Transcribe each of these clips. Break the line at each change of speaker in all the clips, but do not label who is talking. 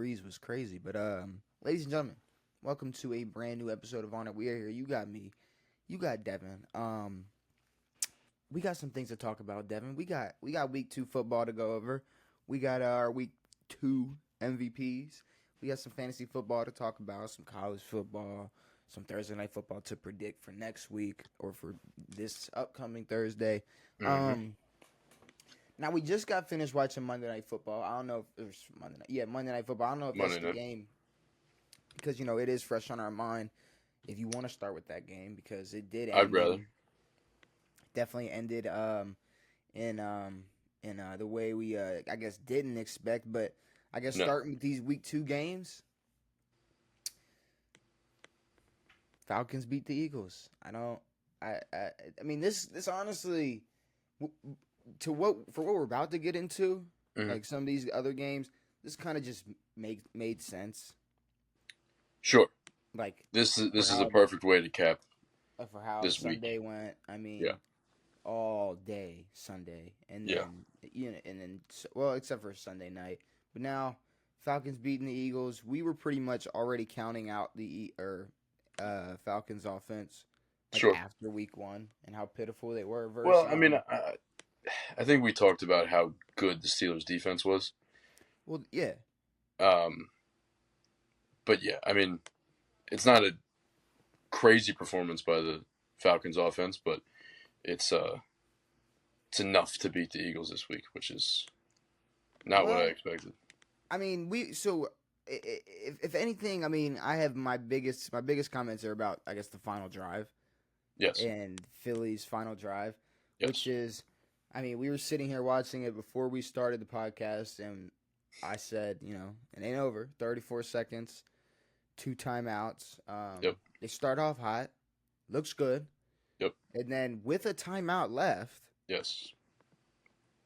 freeze was crazy. But ladies and gentlemen, welcome to a brand new episode of On It. We are here. You got me. You got Devin. We got some things to talk about, Devin. We got week 2 football to go over. We got our week 2 MVPs. We got some fantasy football to talk about, some college football, some Thursday night football to predict for next week or for this upcoming Thursday.
Mm-hmm.
Now we just got finished watching Monday Night Football. I don't know if it was Monday night. Yeah, Monday Night Football. I don't know if that's
Monday
the
night.
game because it is fresh on our mind. If you want to start with that game because it did
I'd
end
rather.
definitely ended in the way we I guess didn't expect, but I guess
No.
starting with these week 2 games, Falcons beat the Eagles. I mean this honestly for what we're about to get into,
Mhm.
like some of these other games, this kind of just made sense.
Sure.
Like
This
for
is a
how
perfect way to cap
for how
this week.
Sunday went. I mean,
Yeah.
all day Sunday, and
Yeah.
then well, except for Sunday night. But now Falcons beating the Eagles. We were pretty much already counting out the Falcons offense like
Sure.
after week 1 and how pitiful they were
Well,
versus
I mean, I think we talked about how good the Steelers' defense was.
well, yeah.
But yeah, I mean, it's not a crazy performance by the Falcons' offense, but it's it's enough to beat the Eagles this week, which is not what I
Well,
expected.
I mean, if anything, I mean, I have my biggest comments are about I guess the final drive
Yes.
and Philly's final drive, which
Yes.
is, I mean, we were sitting here watching it before we started the podcast, and I said, it ain't over. 34 seconds, 2 timeouts.
Yep.
They start off hot, looks good,
Yep.
and then with a timeout left,
Yes.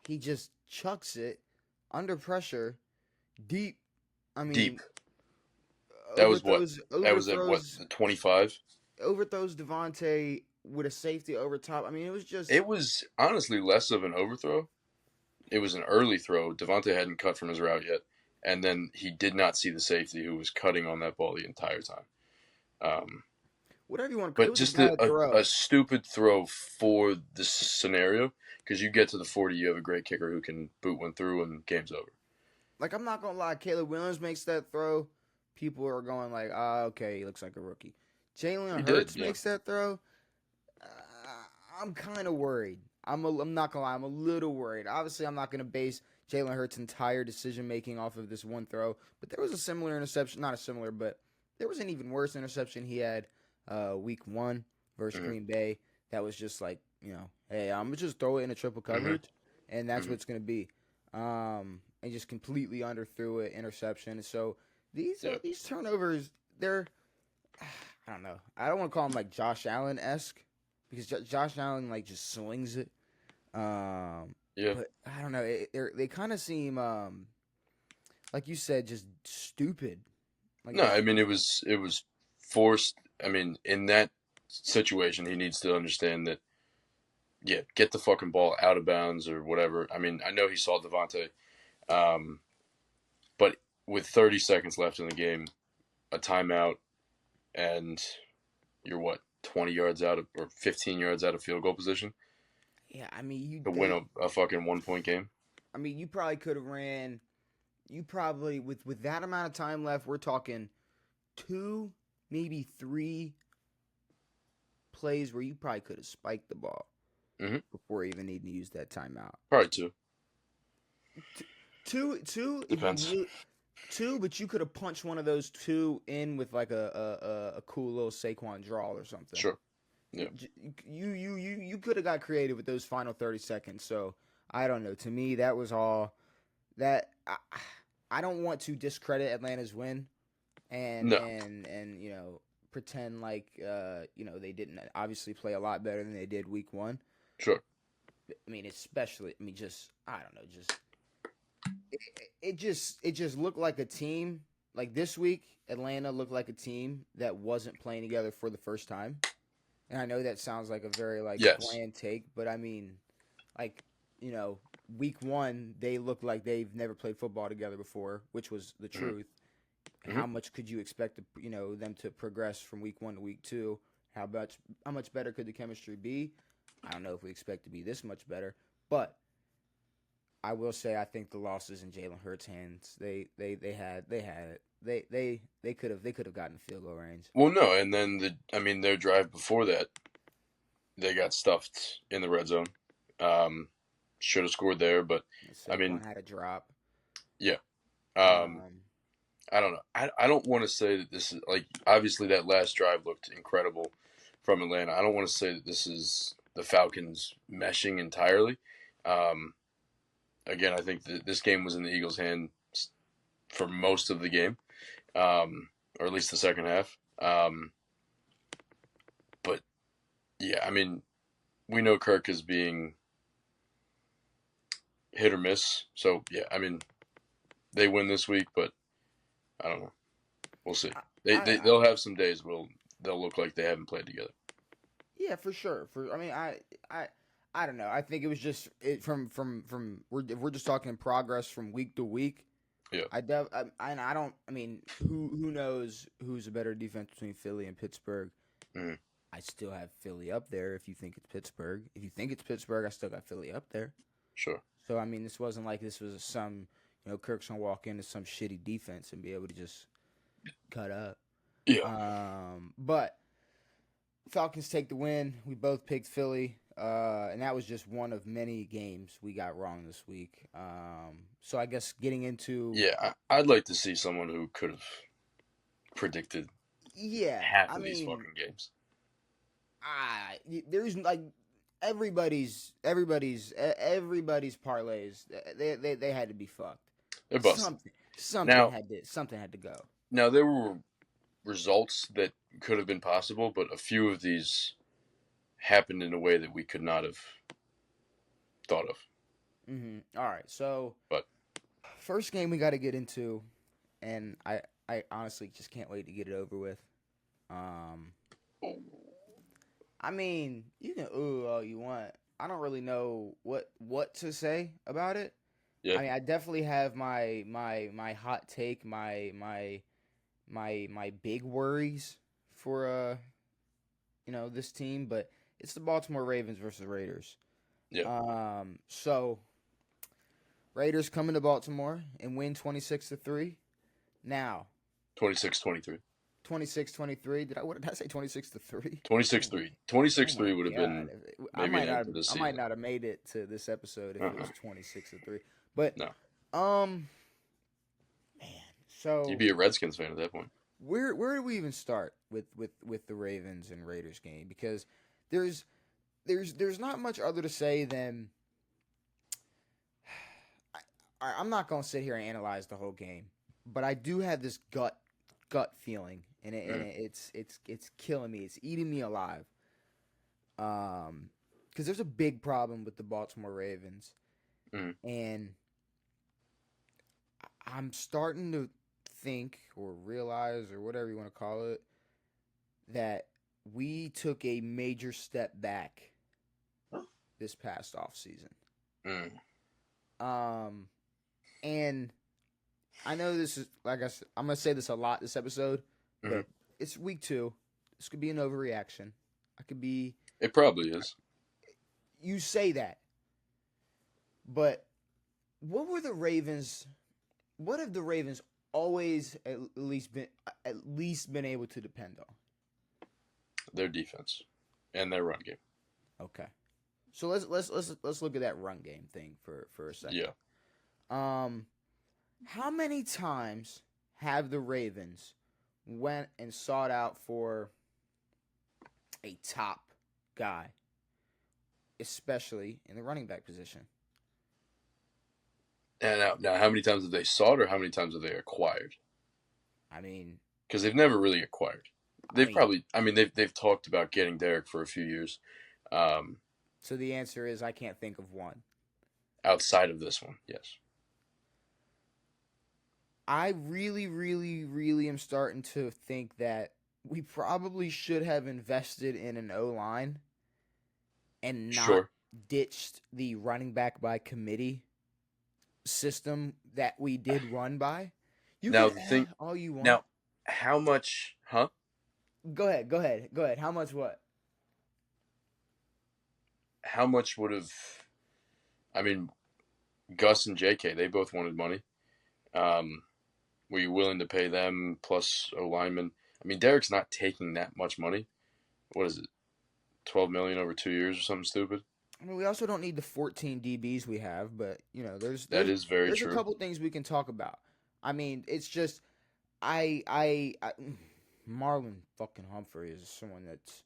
he just chucks it under pressure, deep. I mean,
Deep. That was what? That was at what?
overthrows
The 25.
overthrows Devontae with a safety over top. I mean, it was just
It was honestly less of an overthrow. It was an early throw. Devontae hadn't cut from his route yet, and then he did not see the safety who was cutting on that ball the entire time.
whatever you want to. It
But
was a
just
bad
a
throw.
stupid throw for this scenario because you get to the 40, you have a great kicker who can boot one through, and game's over.
Like I'm not gonna lie, Caleb Williams makes that throw. People are going like, okay, he looks like a rookie.
He
Jalen
did,
Hurts
yeah.
makes that throw. I'm kind of worried. I'm not gonna lie. I'm a little worried. Obviously, I'm not gonna base Jalen Hurts' entire decision making off of this one throw. But there was a similar interception, not a similar, but there was an even worse interception he had week 1 versus
Mhm.
Green Bay. That was just like, hey, I'm gonna just throw it in a triple coverage, and that's what
Mhm.
it's gonna be. And just completely underthrew it, interception. So
Yeah.
these turnovers, they're I don't know. I don't want to call them like Josh Allen esque because Josh Allen like just swings it.
Yeah.
But I don't know. They kind of seem like you said, just stupid. Like
No, I mean it was forced. I mean, in that situation, he needs to understand that. Yeah, get the fucking ball out of bounds or whatever. I mean, I know he saw Devontae, um, but with 30 seconds left in the game, a timeout, and you're what 20 yards out of or 15 yards out of field goal position
yeah. I mean
to win a fucking 1 point game.
I mean you probably could have ran. You probably with that amount of time left, we're talking 2, maybe 3 plays where you probably could have spiked the ball
Mhm.
before even needing to use that timeout.
Probably two.
Two, if you
Depends.
really, 2, but you could have punched one of those 2 in with like a cool little Saquon draw or something.
Sure. Yeah.
You could have got creative with those final 30 seconds. So I don't know. To me, that was all that I don't want to discredit Atlanta's win and
No.
and pretend like they didn't obviously play a lot better than they did week 1.
Sure.
I mean, especially just I don't know, it just looked like a team. Like this week, Atlanta looked like a team that wasn't playing together for the first time. And I know that sounds like a very
Yes.
bland take, but I mean, like you know, week 1 they looked like they've never played football together before, which was the truth. how much could you expect them to progress from week 1 to week 2? How much better could the chemistry be? I don't know if we expect to be this much better, but I will say I think the losses in Jalen Hurts' hands. They had it. They could have gotten field goal range.
Well, no, and then their drive before that, they got stuffed in the red zone. Should have scored there, but
Saquon had a drop.
Yeah. I don't know. I don't want to say that this is like, obviously that last drive looked incredible from Atlanta. I don't want to say that this is the Falcons meshing entirely. Again, I think that this game was in the Eagles' hands for most of the game, or at least the second half. But yeah, I mean, we know Kirk is being hit or miss. So yeah, I mean, they win this week, but I don't know. We'll see. They'll have some days where they'll look like they haven't played together.
Yeah, for sure. I don't know. I think it was just from we're just talking progress from week to week.
Yeah.
I mean, who knows who's a better defense between Philly and Pittsburgh?
Mm-hmm.
I still have Philly up there. If you think it's Pittsburgh, I still got Philly up there.
Sure.
So I mean, this wasn't like this was Kirk's gonna walk into some shitty defense and be able to just cut up.
Yeah.
But Falcons take the win. We both picked Philly, and that was just one of many games we got wrong this week. So I guess getting into
I'd like to see someone who could have predicted half of these fucking games.
There's like everybody's parlays. They had to be fucked.
They're busted.
Something had to go.
Now there were results that could have been possible, but a few of these happened in a way that we could not have thought of.
Mm-hmm. All right, so first game we got to get into, and I honestly just can't wait to get it over with. I mean, you can all you want. I don't really know what to say about it.
Yeah.
I mean, I definitely have my hot take, my big worries for this team, but it's the Baltimore Ravens versus Raiders.
Yeah.
So Raiders come into Baltimore and win 26-3. Now
26-23.
26-23. Did I say 26-3?
26-3. 26-3 would have been.
I might not have made it to this episode if it was 26-3. But
no.
Man, so
you'd be a Redskins fan at that point.
Where do we even start with the Ravens and Raiders game? Because there's not much other to say than I'm not gonna sit here and analyze the whole game, but I do have this gut feeling, and it's killing me. It's eating me alive. Because there's a big problem with the Baltimore Ravens, and I'm starting to think or realize or whatever you want to call it that we took a major step back this past offseason. And I know this is, like I said, I'm going to say this a lot this episode, but it's week 2. This could be an overreaction.
It probably is.
You say that. But what have the Ravens always at least been able to depend on?
Their defense and their run game.
Okay. So let's look at that run game thing for a second.
Yeah.
How many times have the Ravens went and sought out for a top guy, especially in the running back position?
And now, how many times have they sought, or how many times have they acquired?
I mean,
because they've never really acquired. They've talked about getting Derek for a few years.
So the answer is I can't think of one.
Outside of this one, yes.
I really, really, really am starting to think that we probably should have invested in an O-line and not ditched the running back by committee system that we did run by. You
Now
can
the thing
all you want.
now, how much? Huh?
Go ahead. Go ahead. Go ahead. How much? What?
How much would have? I mean, Gus and J.K. They both wanted money. Um, were you willing to pay them plus a lineman? I mean, Derek's not taking that much money. What is it? 12 million over 2 years or something stupid.
I mean, we also don't need the 14 DBs we have, but you know,
That is very
there's a
true.
couple things we can talk about. I mean, it's just I Marlon fucking Humphrey is someone that's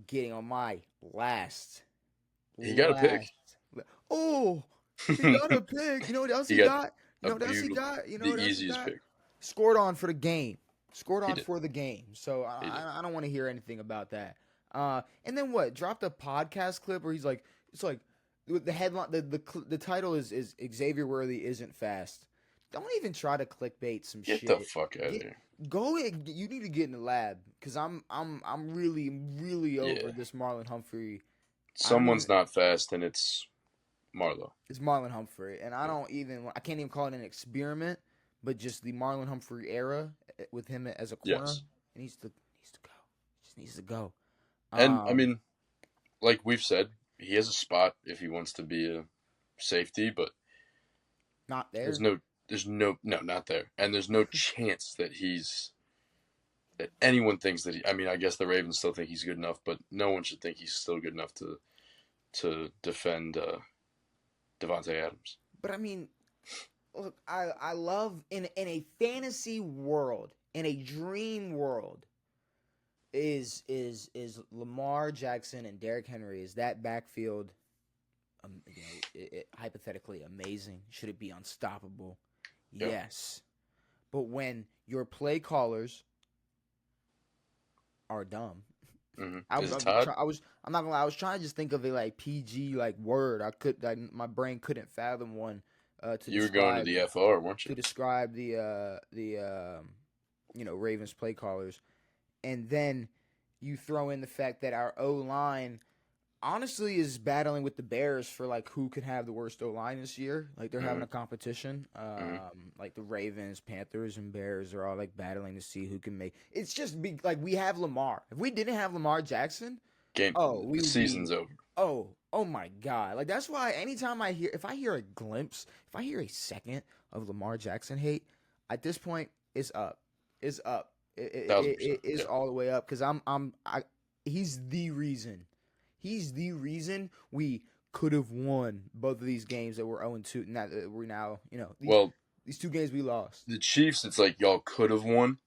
getting on my last
He got a pick.
last. Oh, he got a pick. You know what else
He
he
got
got? You
a
know what else he
beautiful,
got? You know
the
what else he
easiest
got?
pick.
Scored on for the game. Scored
He
on
did.
for the game. So
He did.
I don't want to hear anything about that. And then what? Dropped a podcast clip where he's like, it's like the headline, the title is Xavier Worthy isn't fast. Don't even try to clickbait some
Get
shit.
the fuck out of
Get
here.
go. You need to get in the lab because I'm really over
Yeah.
this Marlon Humphrey.
Someone's not fast, and it's Marlo.
It's Marlon Humphrey, and I can't even call it an experiment, but just the Marlon Humphrey era with him as a corner.
Yes.
It needs to go. Just needs to go.
And I
Um,
mean, like we've said, he has a spot if he wants to be a safety, but
not
there's
there.
no no, not there. And there's no chance that anyone thinks that I mean, I guess the Ravens still think he's good enough, but no one should think he's still good enough to defend Devontae Adams.
But I mean, look, I love in a fantasy world, in a dream world, is Lamar Jackson and Derrick Henry, is that backfield hypothetically amazing? Should it be unstoppable?
Yep.
Yes. But when your play callers are dumb,
Mm-hmm.
I'm
Is it Todd?
I'm not gonna lie, I was trying to just think of a like PG like word. My brain couldn't fathom one to
You were going to
describe
the FR, weren't you?
the Ravens play callers. And then you throw in the fact that our O line honestly is battling with the Bears for like who could have the worst O line this year. Like they're having a competition. Like the Ravens, Panthers, and Bears are all like battling to see who can make. It's just like we have Lamar. If we didn't have Lamar Jackson,
The season's over.
oh my God! Like that's why anytime if I hear a glimpse, if I hear a second of Lamar Jackson hate, at this point it's up. It's up. It is
Yeah.
all the way up because he's the reason. He's the reason we could have won both of these games that we're 0-2. Now we're now these two games we lost.
The Chiefs, it's like y'all could have won.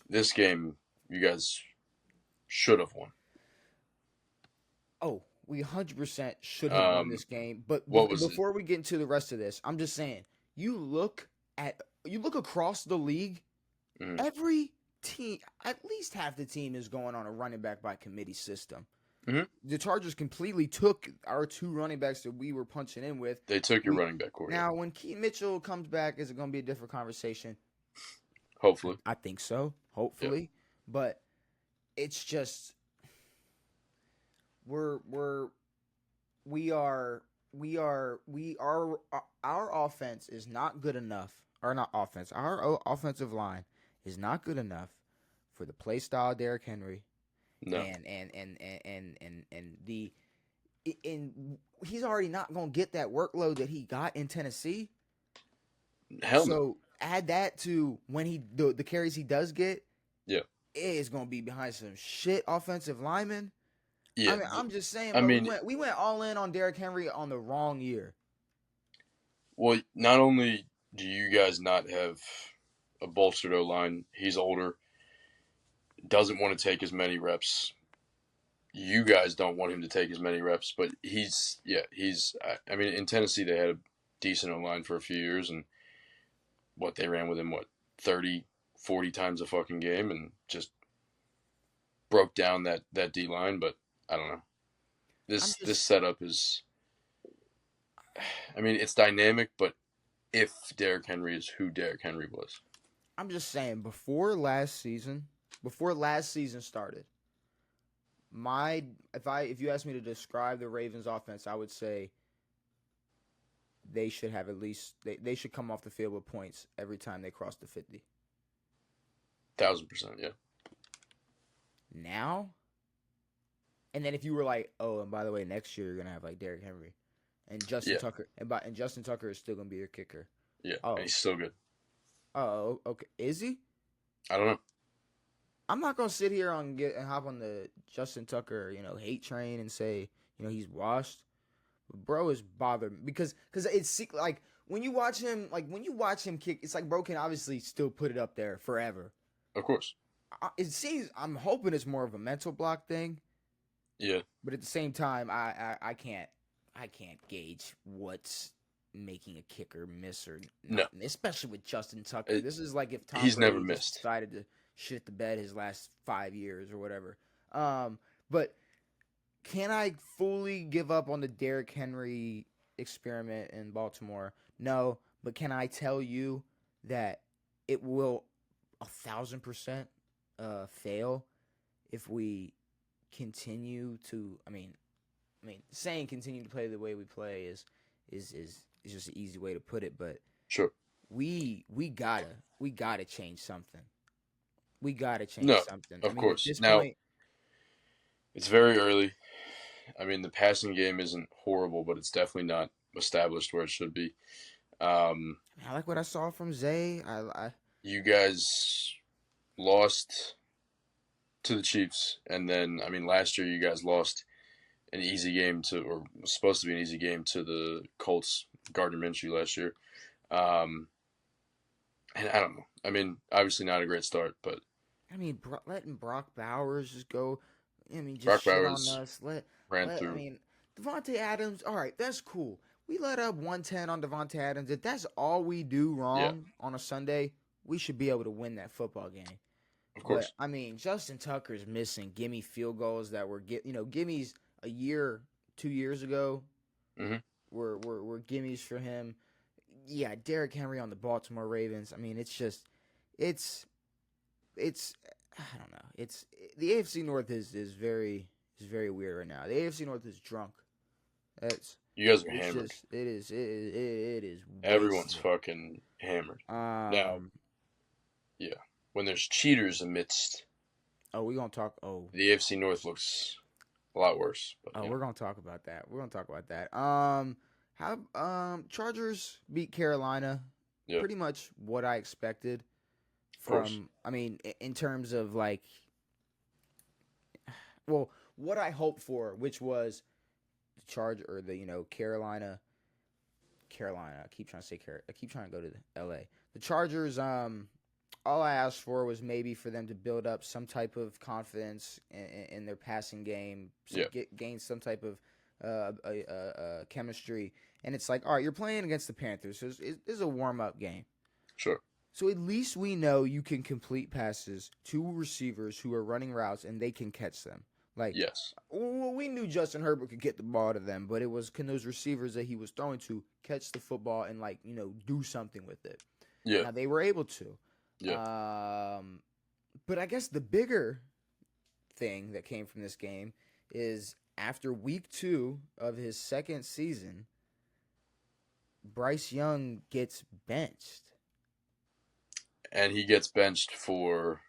This game, you guys should have won.
Oh, we 100% should have won this game. But before we get into the rest of this, I'm just saying, you look across the league, every team, at least half the team is going on a running back by committee system.
Mm-hmm.
The Chargers completely took our two running backs that we were punching in with.
They took your running back core.
Now, when Keaton Mitchell comes back, is it going to be a different conversation?
Hopefully.
I think so. Hopefully. Yeah. But it's just our offense is not good enough. Or not offense. Our offensive line is not good enough for the play style Derrick Henry.
No.
And he's already not going to get that workload that he got in Tennessee.
Hell no.
So add that to when the carries he does get.
Yeah.
It is going to be behind some shit offensive linemen.
Yeah.
I mean, I'm just saying, we went all in on Derrick Henry on the wrong year.
Well, not only do you guys not have a bolstered O-line, he's older, doesn't want to take as many reps. You guys don't want him to take as many reps, but I mean, in Tennessee, they had a decent O-line for a few years, and they ran with him, 30, 40 times a fucking game, and just broke down that D-line, but I don't know. This setup is, I mean, it's dynamic, but if Derrick Henry is who Derrick Henry was.
I'm just saying, before last season started, if you asked me to describe the Ravens offense, I would say they should have at least they should come off the field with points every time they cross the 50.
1,000%, yeah.
Now, and then if you were like, oh, and by the way, next year you're gonna have like Derrick Henry and Justin
Yeah.
Tucker, and Justin Tucker is still gonna be your kicker.
Yeah,
Oh,
and he's still good.
oh, okay. Is he?
I don't know.
I'm not gonna sit here and hop on the Justin Tucker, hate train and say, he's washed. But bro is bothered because it's like when you watch him kick, it's like bro can obviously still put it up there forever.
Of course.
It seems I'm hoping it's more of a mental block thing.
Yeah.
But at the same time, I can't gauge what's making a kicker miss or not,
No.
especially with Justin Tucker. This is like if Tom
he's
Brady
never
just
missed.
decided to shit the bed his last 5 years or whatever. But can I fully give up on the Derrick Henry experiment in Baltimore? No, but can I tell you that it will 1,000% fail if we continue to. I mean, saying continue to play the way we play is just an easy way to put it. But
sure,
we gotta change something. We gotta change something.
Of course. Now, it's very early. I mean, the passing game isn't horrible, but it's definitely not established where it should be.
I like what I saw from Zay.
You guys lost to the Chiefs, and then last year you guys lost an easy game or was supposed to be an easy game to the Colts. Gardner Minshew last year, and I don't know. Obviously not a great start, but
letting Brock Bowers just go. Just
Brock
shit
Bowers
on us.
ran through.
Devontae Adams. All right, that's cool. We let up 110 on Devontae Adams. If that's all we do wrong on a Sunday, we should be able to win that football game.
Of course.
But, Justin Tucker's missing gimme field goals that were gimmies a year, 2 years ago.
Mm-hmm.
Were gimmies for him. Yeah, Derrick Henry on the Baltimore Ravens. It's I don't know. It's the AFC North is very weird right now. The AFC North is drunk.
You guys are hammered.
It is.
Everyone's fucking hammered. Now, yeah. When there's cheaters amidst.
Oh, we're gonna talk.
The AFC North looks a lot worse. But,
we're gonna talk about that. How Chargers beat Carolina.
Yeah.
Pretty much what I expected. In terms of what I hoped for, which was the Charger or the Carolina. I keep trying to say I keep trying to go to L.A. The Chargers. All I asked for was maybe for them to build up some type of confidence in their passing game, gain some type of chemistry. And it's like, all right, you're playing against the Panthers, so it's a warm-up game.
Sure.
So at least we know you can complete passes to receivers who are running routes and they can catch them.
Yes.
We knew Justin Herbert could get the ball to them, but it was, can those receivers that he was throwing to catch the football and do something with it?
Yeah.
Now they were able to.
Yeah.
But I guess the bigger thing that came from this game is after week 2 of his second season, Bryce Young gets benched.
And he gets benched for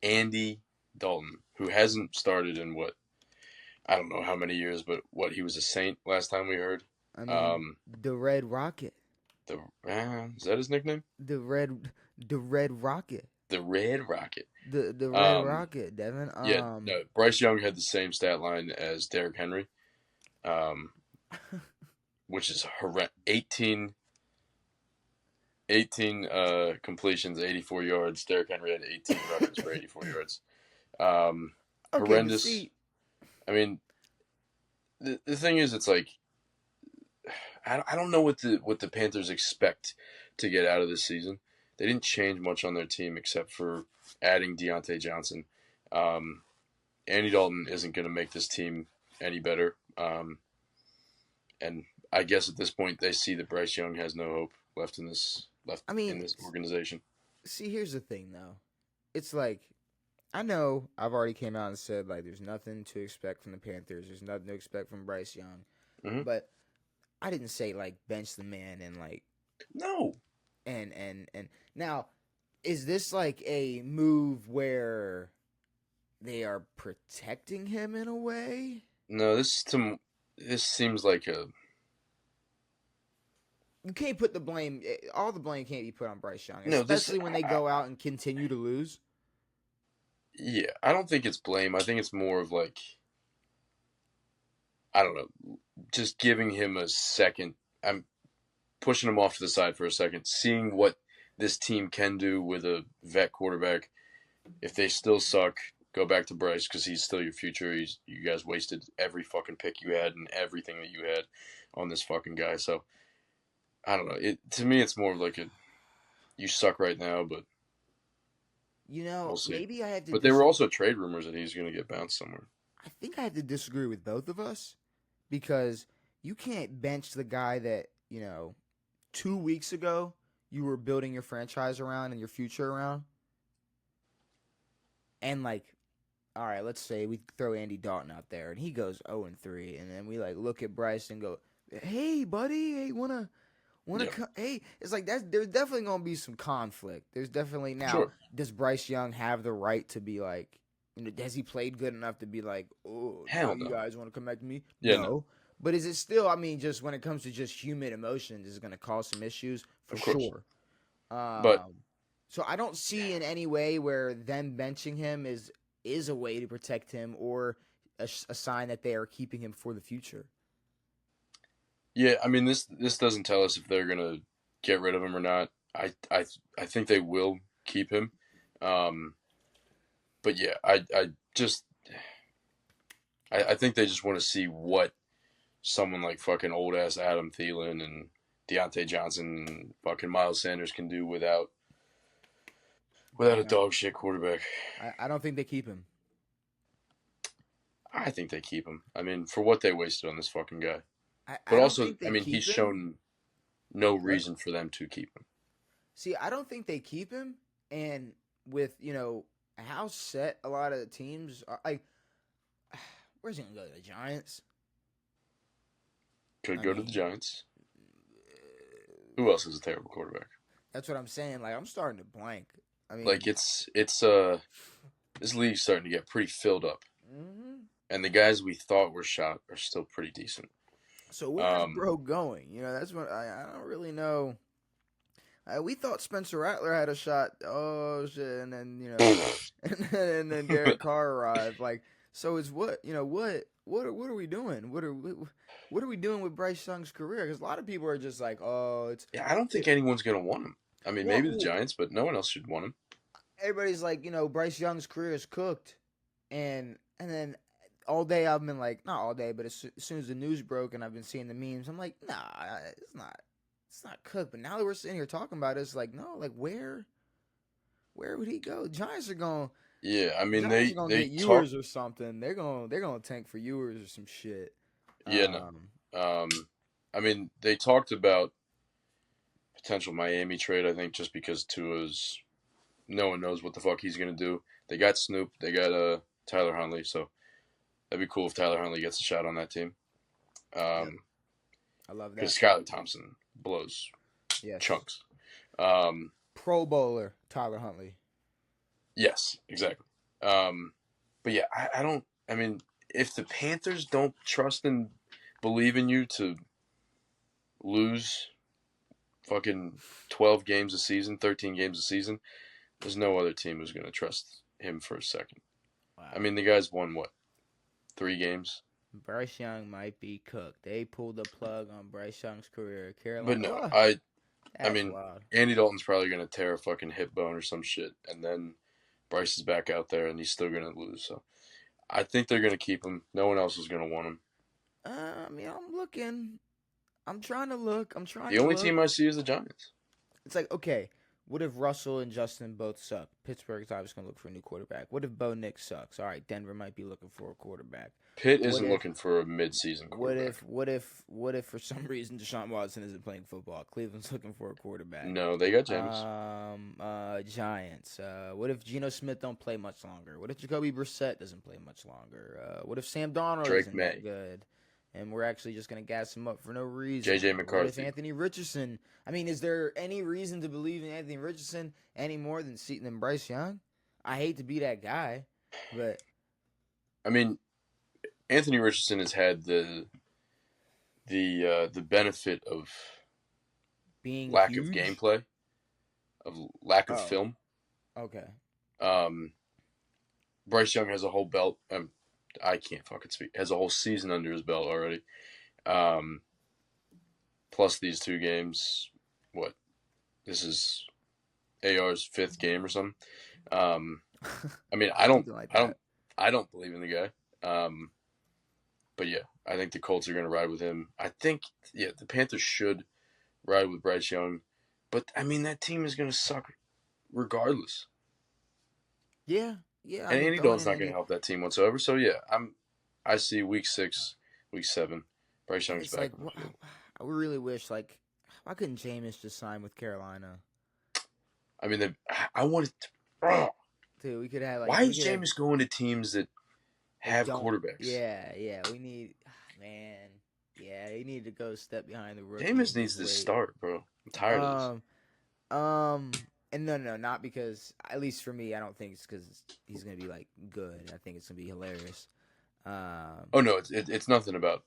Andy Dalton, who hasn't started in I don't know how many years, but he was a Saint last time we heard.
The Red Rocket.
Is that his nickname?
The Red Rocket.
The Red Rocket.
The Red Rocket, Devin.
No, Bryce Young had the same stat line as Derrick Henry, which is horrendous. 18 completions, 84 yards. Derrick Henry had 18 rushes for 84 yards. Horrendous. The thing is, it's like I don't know what the Panthers expect to get out of this season. They didn't change much on their team except for adding Deontay Johnson. Andy Dalton isn't going to make this team any better. And I guess at this point they see that Bryce Young has no hope left in this organization.
See, here's the thing though. It's like, I know I've already came out and said there's nothing to expect from the Panthers. There's nothing to expect from Bryce Young.
Mm-hmm.
But I didn't say like bench the man and like
No,
and now is this like a move where they are protecting him in a way?
no. This seems like a
You can't put the blame. All the blame can't be put on Bryce Young,
no. This
especially when they go out and continue to lose.
yeah. I don't think it's blame. I think it's more of like I don't know, just giving him a second. I'm pushing him off to the side for a second, seeing what this team can do with a vet quarterback. If they still suck, go back to Bryce because he's still your future. You guys wasted every fucking pick you had and everything that you had on this fucking guy. So I don't know. To me, it's more of like a you suck right now, but we'll see.
Maybe I have to.
But there were also trade rumors that he's going to get bounced somewhere.
I think I have to disagree with both of us because you can't bench the guy that 2 weeks ago you were building your franchise around and your future around, and like, all right, let's say we throw Andy Dalton out there and he goes 0-3, and then we like look at Bryce and go, "Hey, buddy, hey, wanna." Hey, it's like there's definitely gonna be some conflict. There's definitely now.
Sure.
Does Bryce Young have the right to be like, has he played good enough to be like, oh,
Hell
you
no.
guys want to come back to me?
Yeah,
no. But is it still? I mean, just when it comes to just human emotions, is it gonna cause some issues for
Of course.
sure?
But
So I don't see in any way where them benching him is a way to protect him or a sign that they are keeping him for the future.
yeah, I mean this doesn't tell us if they're gonna get rid of him or not. I think they will keep him. But yeah, I think they just want to see what someone like fucking old ass Adam Thielen and Deontay Johnson and fucking Miles Sanders can do without a dog shit quarterback.
I don't think they keep him.
I think they keep him. I mean, for what they wasted on this fucking guy.
But
also, I mean, he's shown no reason for them to keep him.
See, I don't think they keep him, and with how set a lot of the teams are, like, where's he gonna go? To the Giants?
Could go to the Giants. Who else is a terrible quarterback?
That's what I'm saying. Like, I'm starting to blank. I mean,
like it's this league's starting to get pretty filled up, and the guys we thought were shot are still pretty decent.
So where's bro going? That's what I don't really know. We thought Spencer Rattler had a shot. Oh shit! And then and then Derek Carr arrived. Like, so it's what what are we doing? What are we doing with Bryce Young's career? Because a lot of people are just like, oh, it's
I don't think anyone's gonna want him. I mean, maybe the Giants, but no one else should want him.
Everybody's like, Bryce Young's career is cooked, and then all day I've been like, not all day, but as soon as the news broke and I've been seeing the memes, I'm like, nah, it's not cooked. But now that we're sitting here talking about it, it's like, no, like where would he go? Giants are going.
Yeah, I mean
they get Ewers or something. They're gonna tank for Ewers or some shit.
Yeah, no. I mean they talked about potential Miami trade. I think just because Tua's, no one knows what the fuck he's gonna do. They got Snoop. They got Tyler Huntley. So that'd be cool if Tyler Huntley gets a shot on that team.
I love that.
Because Skylar Thompson blows chunks.
Pro Bowler Tyler Huntley.
Yes, exactly. But yeah, I don't. I mean, if the Panthers don't trust and believe in you to lose fucking 12 games a season, 13 games a season, there's no other team who's going to trust him for a second. Wow. I mean, the guy's won, what, 3 games?
Bryce Young might be cooked. They pulled the plug on Bryce Young's career. Carolina.
But no, I mean, wild. Andy Dalton's probably going to tear a fucking hip bone or some shit, and then Bryce is back out there, and he's still going to lose. So I think they're going to keep him. No one else is going to want him.
I mean, I'm looking. I'm trying to look.
The only team I see is the Giants.
It's like, okay, what if Russell and Justin both suck? Pittsburgh's obviously going to look for a new quarterback. What if Bo Nix sucks? All right, Denver might be looking for a quarterback.
Pitt isn't looking for a mid-season quarterback.
What if for some reason Deshaun Watson isn't playing football? Cleveland's looking for a quarterback.
No, they got Jameis.
Giants. What if Geno Smith don't play much longer? What if Jacoby Brissett doesn't play much longer? What if Sam Darnold isn't that good? and we're actually just going to gas him up for no reason.
J.J.
What if
McCarthy.
Anthony Richardson? I mean, is there any reason to believe in Anthony Richardson any more than Bryce Young? I hate to be that guy, but
I mean, Anthony Richardson has had the benefit of
being
lack of
huge.
gameplay, of lack of
Oh,
film.
okay.
Bryce Young has a whole belt. I can't fucking speak. Has a whole season under his belt already. Plus these 2 games. What? This is AR's 5th game or something. I mean, I don't believe in the guy. But yeah, I think the Colts are going to ride with him. I think, the Panthers should ride with Bryce Young. But, I mean, that team is going to suck regardless.
Yeah.
And Andy Dalton's not going to help that team whatsoever. So, yeah, I see week 6, week 7, Bryce Young's back.
I really wish, why couldn't Jameis just sign with Carolina?
I mean, I wanted to...
Dude, we could have,
why is Jameis going to teams that have quarterbacks?
Yeah, we need... Man, yeah, he needed to go step behind the rookie.
Jameis needs to start, bro. I'm tired of this.
And no, not because, at least for me, I don't think it's because he's going to be, good. I think it's going to be hilarious.
Oh, no, it's nothing about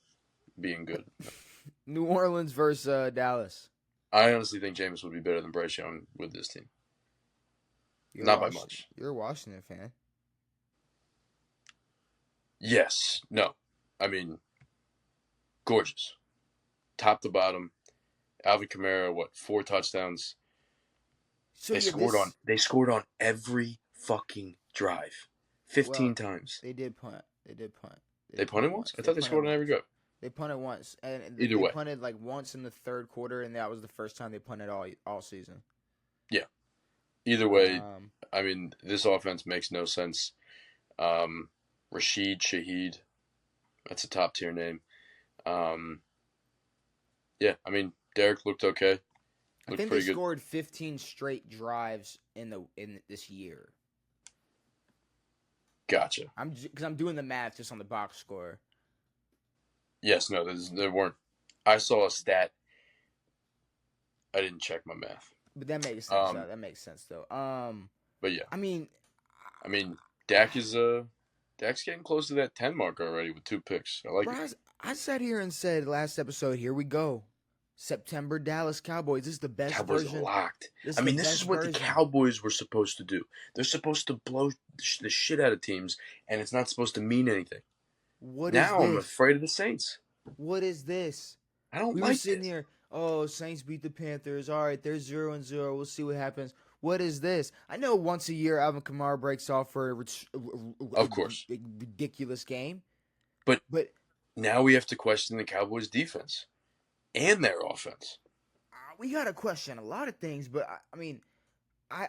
being good. No.
New Orleans versus Dallas.
I honestly think Jameis would be better than Bryce Young with this team. Not by much.
You're a Washington fan.
Yes. No. I mean, gorgeous. Top to bottom. Alvin Kamara, 4 touchdowns? So they scored on every fucking drive. 15 times.
They did punt.
They punted once? I thought they scored on every drive.
They punted once. And
Either way.
They punted once in the 3rd quarter, and that was the first time they punted all season.
Yeah. Either way, I mean, this offense makes no sense. Rashid Shaheed, that's a top-tier name. Yeah, I mean, Derek looked okay.
I think they scored 15 straight drives in this year.
Gotcha.
Because I'm doing the math just on the box score.
Yes, no, there weren't. I saw a stat. I didn't check my math.
But that makes sense. That makes sense, though.
But yeah,
I mean,
Dak's getting close to that 10 mark already with 2 picks. I like it.
I sat here and said last episode, here we go. September Dallas Cowboys. This is the best
Cowboys
version.
Are locked. This is what the Cowboys were supposed to do. They're supposed to blow the shit out of teams, and it's not supposed to mean anything. Now I'm afraid of the Saints.
What is this?
I don't
we
like
were sitting here, Saints beat the Panthers. All right, they're 0-0. We'll see what happens. What is this? I know once a year Alvin Kamara breaks off for
of course.
A ridiculous game.
But now we have to question the Cowboys' defense and their offense.
We got to question a lot of things, but I mean, I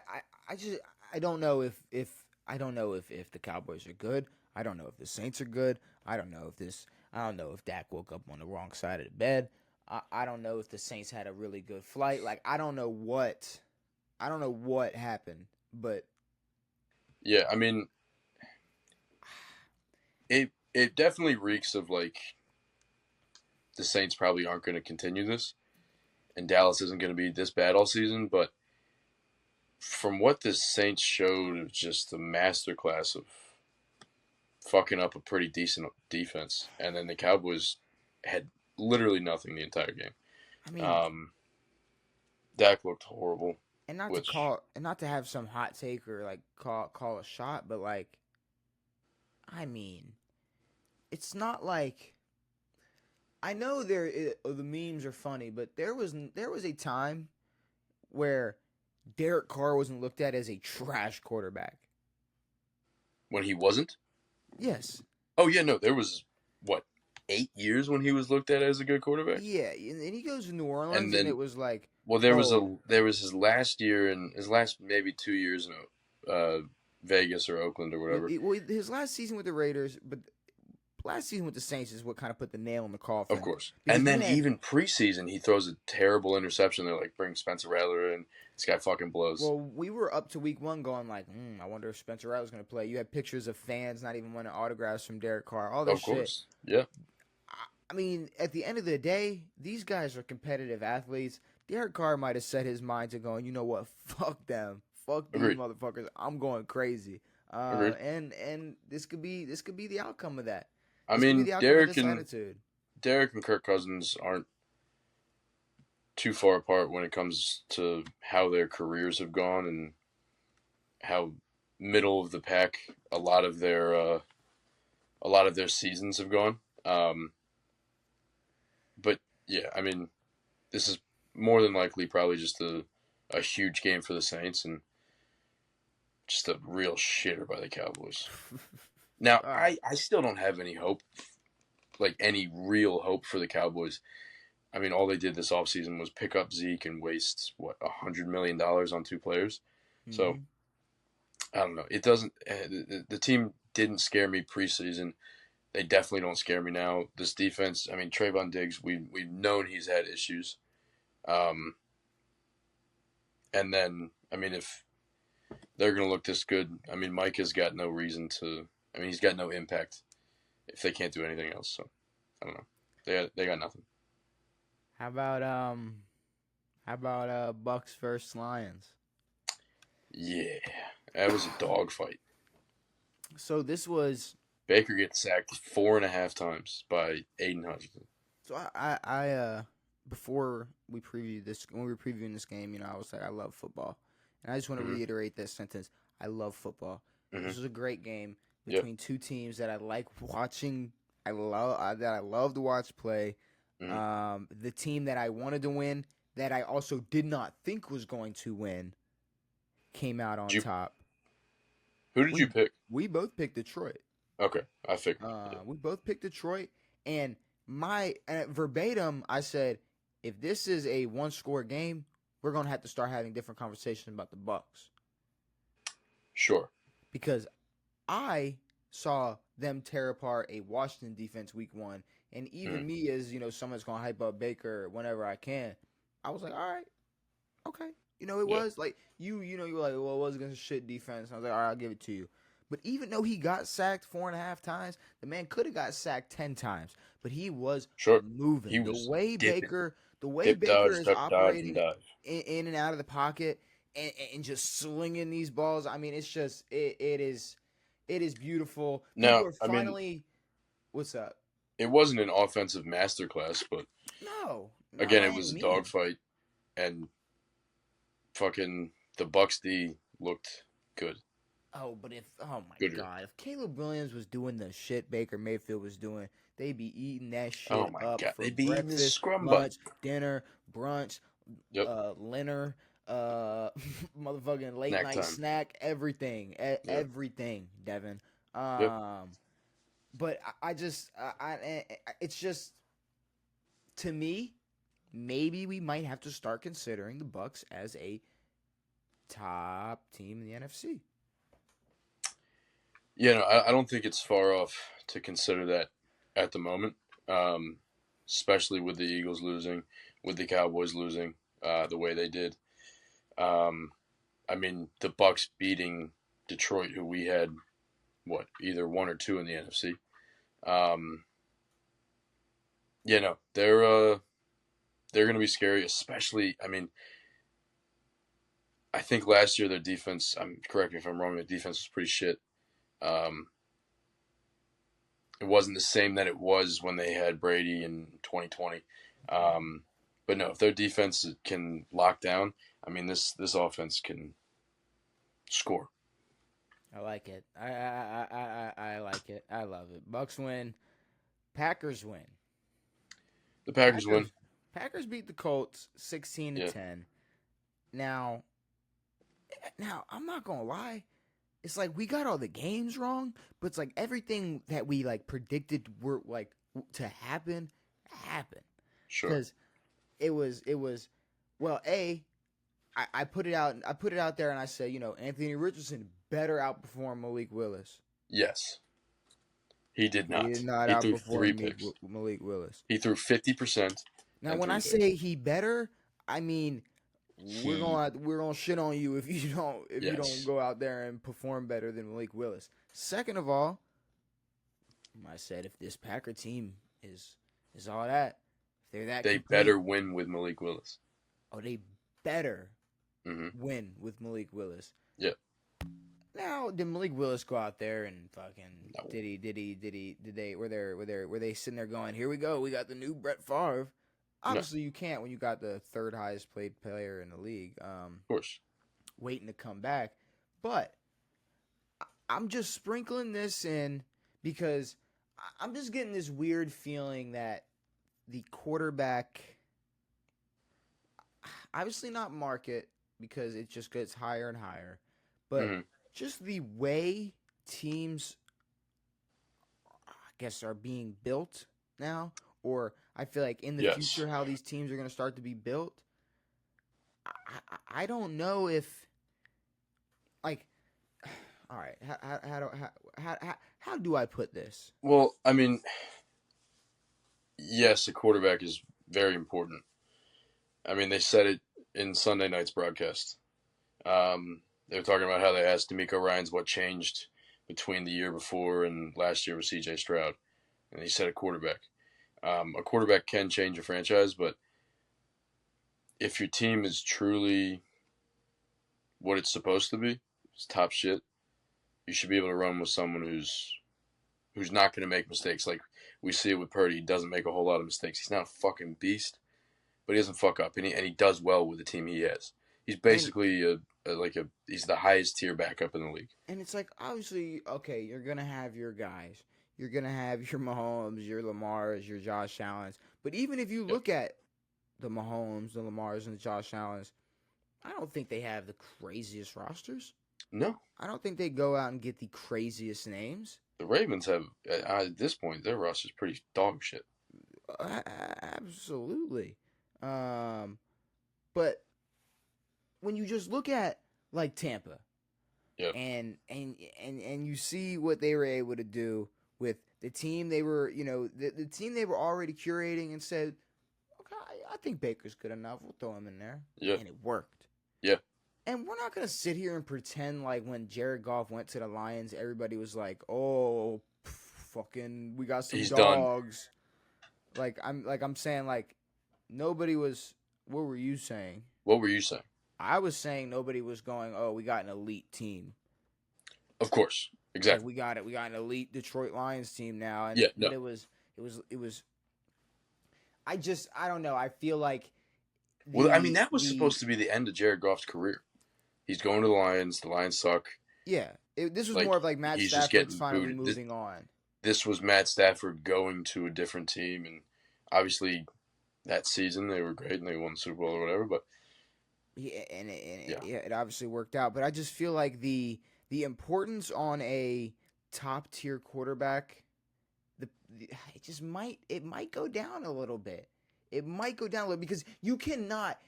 don't know if the Cowboys are good. I don't know if the Saints are good. I don't know if Dak woke up on the wrong side of the bed. I don't know if the Saints had a really good flight. I don't know what happened, but
yeah, I mean, it definitely reeks of the Saints probably aren't going to continue this, and Dallas isn't going to be this bad all season. But from what the Saints showed, it was just a masterclass of fucking up a pretty decent defense, and then the Cowboys had literally nothing the entire game.
I mean,
Dak looked horrible.
And not to have some hot take or call a shot, but I mean, it's not like, I know the memes are funny, but there was a time where Derek Carr wasn't looked at as a trash quarterback.
When he wasn't?
Yes.
Oh yeah, no, there was 8 years when he was looked at as a good quarterback.
Yeah, and he goes to New Orleans, and it was like.
Well, there was his last year and his last maybe 2 years in Vegas or Oakland or whatever.
His last season with the Raiders, but last season with the Saints is what kind of put the nail in the coffin.
Of course. And then even preseason, he throws a terrible interception. They're bring Spencer Rattler in. This guy fucking blows.
Well, we were up to week 1 going I wonder if Spencer Rattler's going to play. You had pictures of fans not even wanting autographs from Derek Carr. All this shit.
Of course. Yeah.
I mean, at the end of the day, these guys are competitive athletes. Derek Carr might have set his mind to going, you know what, fuck them, fuck these
Agreed.
motherfuckers. I'm going crazy.
Agreed.
And this could be the outcome of that.
I
This could be
mean,
the outcome of this attitude.
Derek and Kirk Cousins aren't too far apart when it comes to how their careers have gone and how middle of the pack a lot of their seasons have gone. But yeah, I mean, this is more than likely probably just a huge game for the Saints and just a real shitter by the Cowboys. Now, I still don't have any hope, like any real hope for the Cowboys. I mean, all they did this offseason was pick up Zeke and waste, what, $100 million on 2 players? Mm-hmm. So, I don't know. It doesn't the team didn't scare me preseason. They definitely don't scare me now. This defense, I mean, Trayvon Diggs, we've known he's had issues. And then, I mean, if they're going to look this good, I mean, Mike has got no reason to, I mean, he's got no impact if they can't do anything else. So, I don't know. They got nothing.
How about Bucks versus Lions?
Yeah, that was a dogfight.
So this was
Baker gets sacked 4.5 times by Aiden Hutchinson.
So I before we previewed this, when we were previewing this game, you know, I was like, I love football, and I just want to reiterate that sentence. I love football. Mm-hmm. This was a great game between 2 teams that I like watching. I love to watch play. Mm-hmm. The team that I wanted to win, that I also did not think was going to win, came out on top.
Who did you pick?
We both picked Detroit.
Okay, I figured.
We both picked Detroit, and verbatim, I said, if this is a 1-score game, we're gonna have to start having different conversations about the Bucks.
Sure.
Because I saw them tear apart a Washington defense week 1, and even me, as you know, someone's gonna hype up Baker whenever I can, I was like, all right, okay. You know, it was like you know, you were like, well, it was against a shit defense. And I was like, all right, I'll give it to you. But even though he got sacked 4.5 times, the man could have got sacked 10 times. But he was moving. The way Baker is operating in and out of the pocket and just slinging these balls. I mean, it's just it is beautiful.
Now,
what's up?
It wasn't an offensive masterclass, but
no.
Again, it was a dogfight, and fucking the Bucks D looked good.
Oh, but God, if Caleb Williams was doing the shit Baker Mayfield was doing, they'd be eating that shit up for
they'd be
breakfast, lunch, dinner, brunch, dinner, motherfucking late night snack, everything, everything, Devin. But it's just, to me, maybe we might have to start considering the Bucks as a top team in the NFC.
Yeah, no, I don't think it's far off to consider that at the moment, especially with the Eagles losing, with the Cowboys losing the way they did. I mean, the Bucks beating Detroit, who we had, either 1 or 2 in the NFC. They're going to be scary, especially, I mean, I think last year their defense, correct me if I'm wrong, their defense was pretty shit. It wasn't the same that it was when they had Brady in 2020. But no, if their defense can lock down, I mean, this offense can score.
I like it. I like it. I love it. Bucks win. Packers win.
The Packers win.
Packers beat the Colts 16-10. Now, I'm not gonna lie. It's like we got all the games wrong, but it's like everything that we predicted were to happen happened.
Sure.
Because it was I put it out there and I said, Anthony Richardson better outperform Malik Willis.
Yes. He did not.
He did not
outperform
3 picks. Malik Willis.
He threw 50%.
Now, when I say he better, I mean we're gonna shit on you if you don't go out there and perform better than Malik Willis. Second of all, I said if this Packer team is Is all that. If they're that
They
complete,
better win with Malik Willis.
oh, they better
Mm-hmm.
win with Malik Willis.
Yeah.
Now, did Malik Willis go out there and fucking
No.
were they sitting there going, here we go, we got the new Brett Favre? Obviously, you can't when you got the third highest paid player in the league.
Of course.
Waiting to come back, but I'm just sprinkling this in because I'm just getting this weird feeling that the quarterback, obviously not market because it just gets higher and higher, but just the way teams, I guess, are being built now, or I feel like in the future how these teams are going to start to be built. I don't know if, like, all right, how do I put this?
Well, I mean, yes, a quarterback is very important. I mean, they said it in Sunday night's broadcast. They were talking about how they asked DeMeco Ryans what changed between the year before and last year with C.J. Stroud, and he said a quarterback. A quarterback can change a franchise, but if your team is truly what it's supposed to be, it's top shit, you should be able to run with someone who's not going to make mistakes. Like we see it with Purdy, he doesn't make a whole lot of mistakes. He's not a fucking beast, but he doesn't fuck up, and he does well with the team he has. He's basically he's the highest tier backup in the league.
And it's like, obviously, okay, you're gonna have your guys, you're gonna have your Mahomes, your Lamars, your Josh Allens. But even if you look at the Mahomes, the Lamars, and the Josh Allens, I don't think they have the craziest rosters.
No,
I don't think they go out and get the craziest names.
The Ravens have, at this point, their roster's pretty dog shit.
Absolutely. But when you just look at like Tampa, and you see what they were able to do with the team they were, the team they were already curating, and said, okay, I think Baker's good enough. We'll throw him in there.
Yeah.
And it worked.
Yeah.
And we're not going to sit here and pretend like when Jared Goff went to the Lions, everybody was like, oh, fucking, we got some
He's
dogs. Done. I'm saying, like, nobody was, what were you saying?
What were you saying?
I was saying nobody was going, oh, we got an elite team.
Of course. Exactly.
Like we got an elite Detroit Lions team now. And but it was I don't know. I feel like
that was supposed to be the end of Jared Goff's career. He's going to the Lions. The Lions suck.
Yeah. This was more of like Matt Stafford's finally moving on.
This was Matt Stafford going to a different team, and obviously that season they were great and they won the Super Bowl or whatever, but
it obviously worked out. But I just feel like the importance on a top tier quarterback, it might go down a little bit. It might go down a little because you're not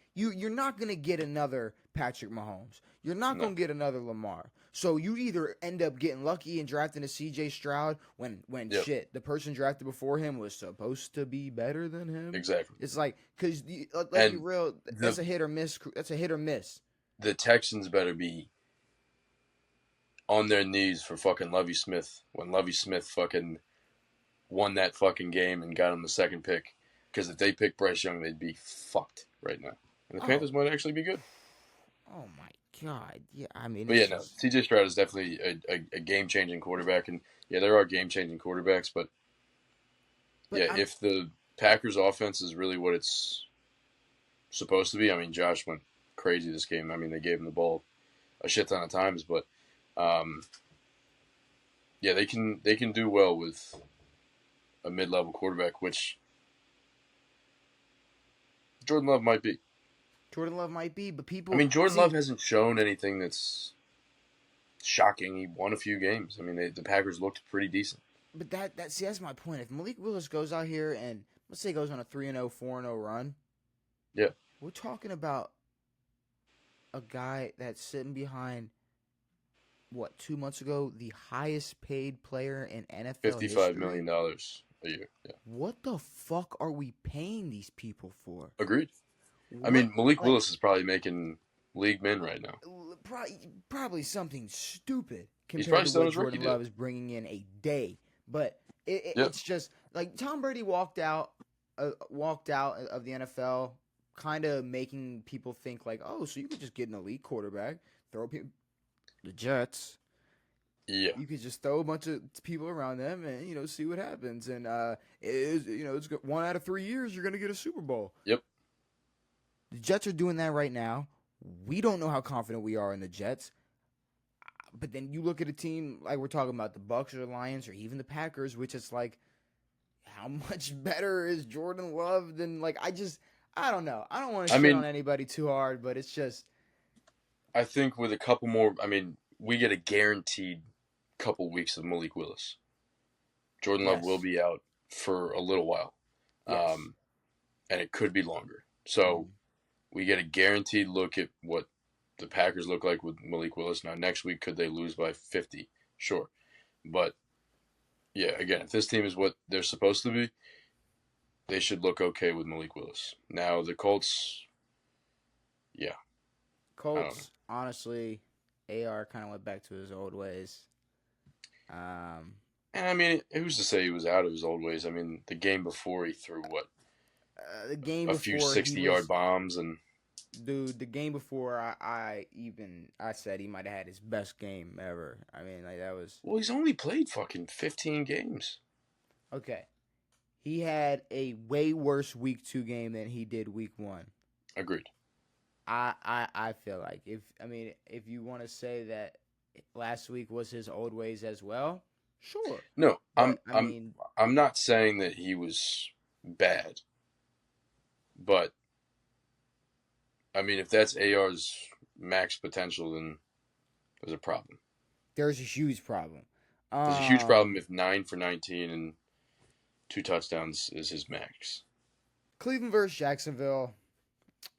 gonna get another Patrick Mahomes. You're not gonna get another Lamar. So you either end up getting lucky and drafting a C.J. Stroud when the person drafted before him was supposed to be better than him.
Exactly.
It's like, because let's be real, that's a hit or miss. That's a hit or miss.
The Texans better be on their knees for fucking Lovie Smith when Lovie Smith fucking won that fucking game and got him the second pick. Because if they pick Bryce Young, they'd be fucked right now. And the Panthers might actually be good.
Oh, my God. Yeah, I mean...
But C.J. Stroud is definitely a game-changing quarterback. And, there are game-changing quarterbacks. But if the Packers' offense is really what it's supposed to be... I mean, Josh went crazy this game. I mean, they gave him the ball a shit ton of times. But, they can do well with a mid-level quarterback, which... Jordan Love might be,
but people...
I mean, Jordan Love hasn't shown anything that's shocking. He won a few games. I mean, the Packers looked pretty decent.
But that's my point. If Malik Willis goes out here and, let's say, goes on a 3-0, 4-0 run, we're talking about a guy that's sitting behind, 2 months ago, the highest paid player in NFL history.
$55 million a year. Yeah.
What the fuck are we paying these people for?
Agreed. I mean, Malik Willis is probably making league min right now.
Probably something stupid compared to what Jordan Love is bringing in a day. But it's just like Tom Brady walked out walked out of the NFL, kind of making people think like, oh, so you could just get an elite quarterback, throw people, the Jets.
Yeah.
You could just throw a bunch of people around them and see what happens. And it's 1 out of 3 years you're gonna get a Super Bowl.
Yep.
The Jets are doing that right now. We don't know how confident we are in the Jets. But then you look at a team like we're talking about the Bucs or the Lions or even the Packers, which is like, how much better is Jordan Love than I don't know. I don't want to shit on anybody too hard, but it's just.
I think with a couple more, we get a guaranteed couple weeks of Malik Willis. Jordan Love will be out for a little while,
yes.
And it could be longer. So we get a guaranteed look at what the Packers look like with Malik Willis. Now, next week, could they lose by 50? Sure. But, yeah, again, if this team is what they're supposed to be, they should look okay with Malik Willis. Now, the Colts, yeah.
Colts, honestly, AR kind of went back to his old ways.
And, who's to say he was out of his old ways? The game before he threw, what? A few 60-yard bombs and...
Dude, the game before, I said he might have had his best game ever. That was...
Well, he's only played fucking 15 games.
Okay. He had a way worse week 2 game than he did week 1.
Agreed.
I feel like if you want to say that last week was his old ways as well, sure.
No, I'm not saying that he was bad. But if that's AR's max potential, then there's a problem.
There's a huge problem.
There's a huge problem if 9 for 19 and 2 touchdowns is his max.
Cleveland versus Jacksonville.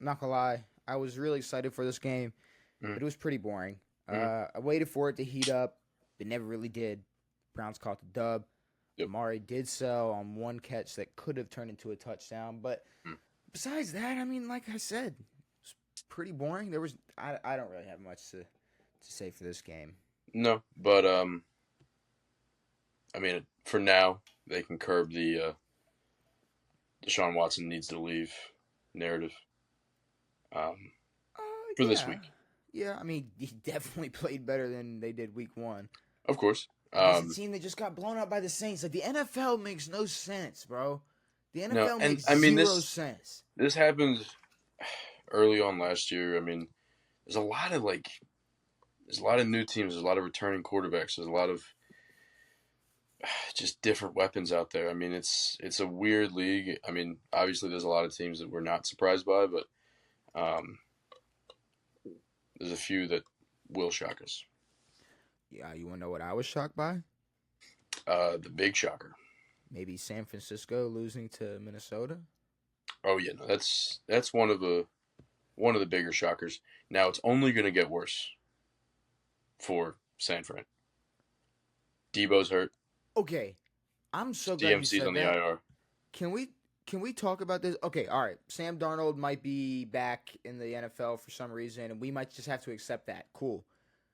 Not gonna lie, I was really excited for this game, but it was pretty boring. I waited for it to heat up. It never really did. Browns caught the dub. Yep. Amari did sell on one catch that could have turned into a touchdown, but besides that, like I said, it's pretty boring. I don't really have much to say for this game.
No, but for now they can curb the Deshaun Watson needs to leave narrative. For this week.
Yeah, he definitely played better than they did week 1.
Of course.
It's a team that just got blown out by the Saints. Like, the NFL makes no sense, bro. The NFL makes zero sense.
This happened early on last year. There's a lot of new teams. There's a lot of returning quarterbacks. There's a lot of just different weapons out there. It's a weird league. Obviously there's a lot of teams that we're not surprised by, but there's a few that will shock us.
Yeah, you want to know what I was shocked by?
The big shocker.
Maybe San Francisco losing to Minnesota.
Oh yeah, no, that's one of the bigger shockers. Now it's only going to get worse for San Fran. Debo's hurt.
Okay, I'm so glad you said
DMC's on the
that.
IR.
Can we talk about this? Okay, all right. Sam Darnold might be back in the NFL for some reason, and we might just have to accept that. Cool.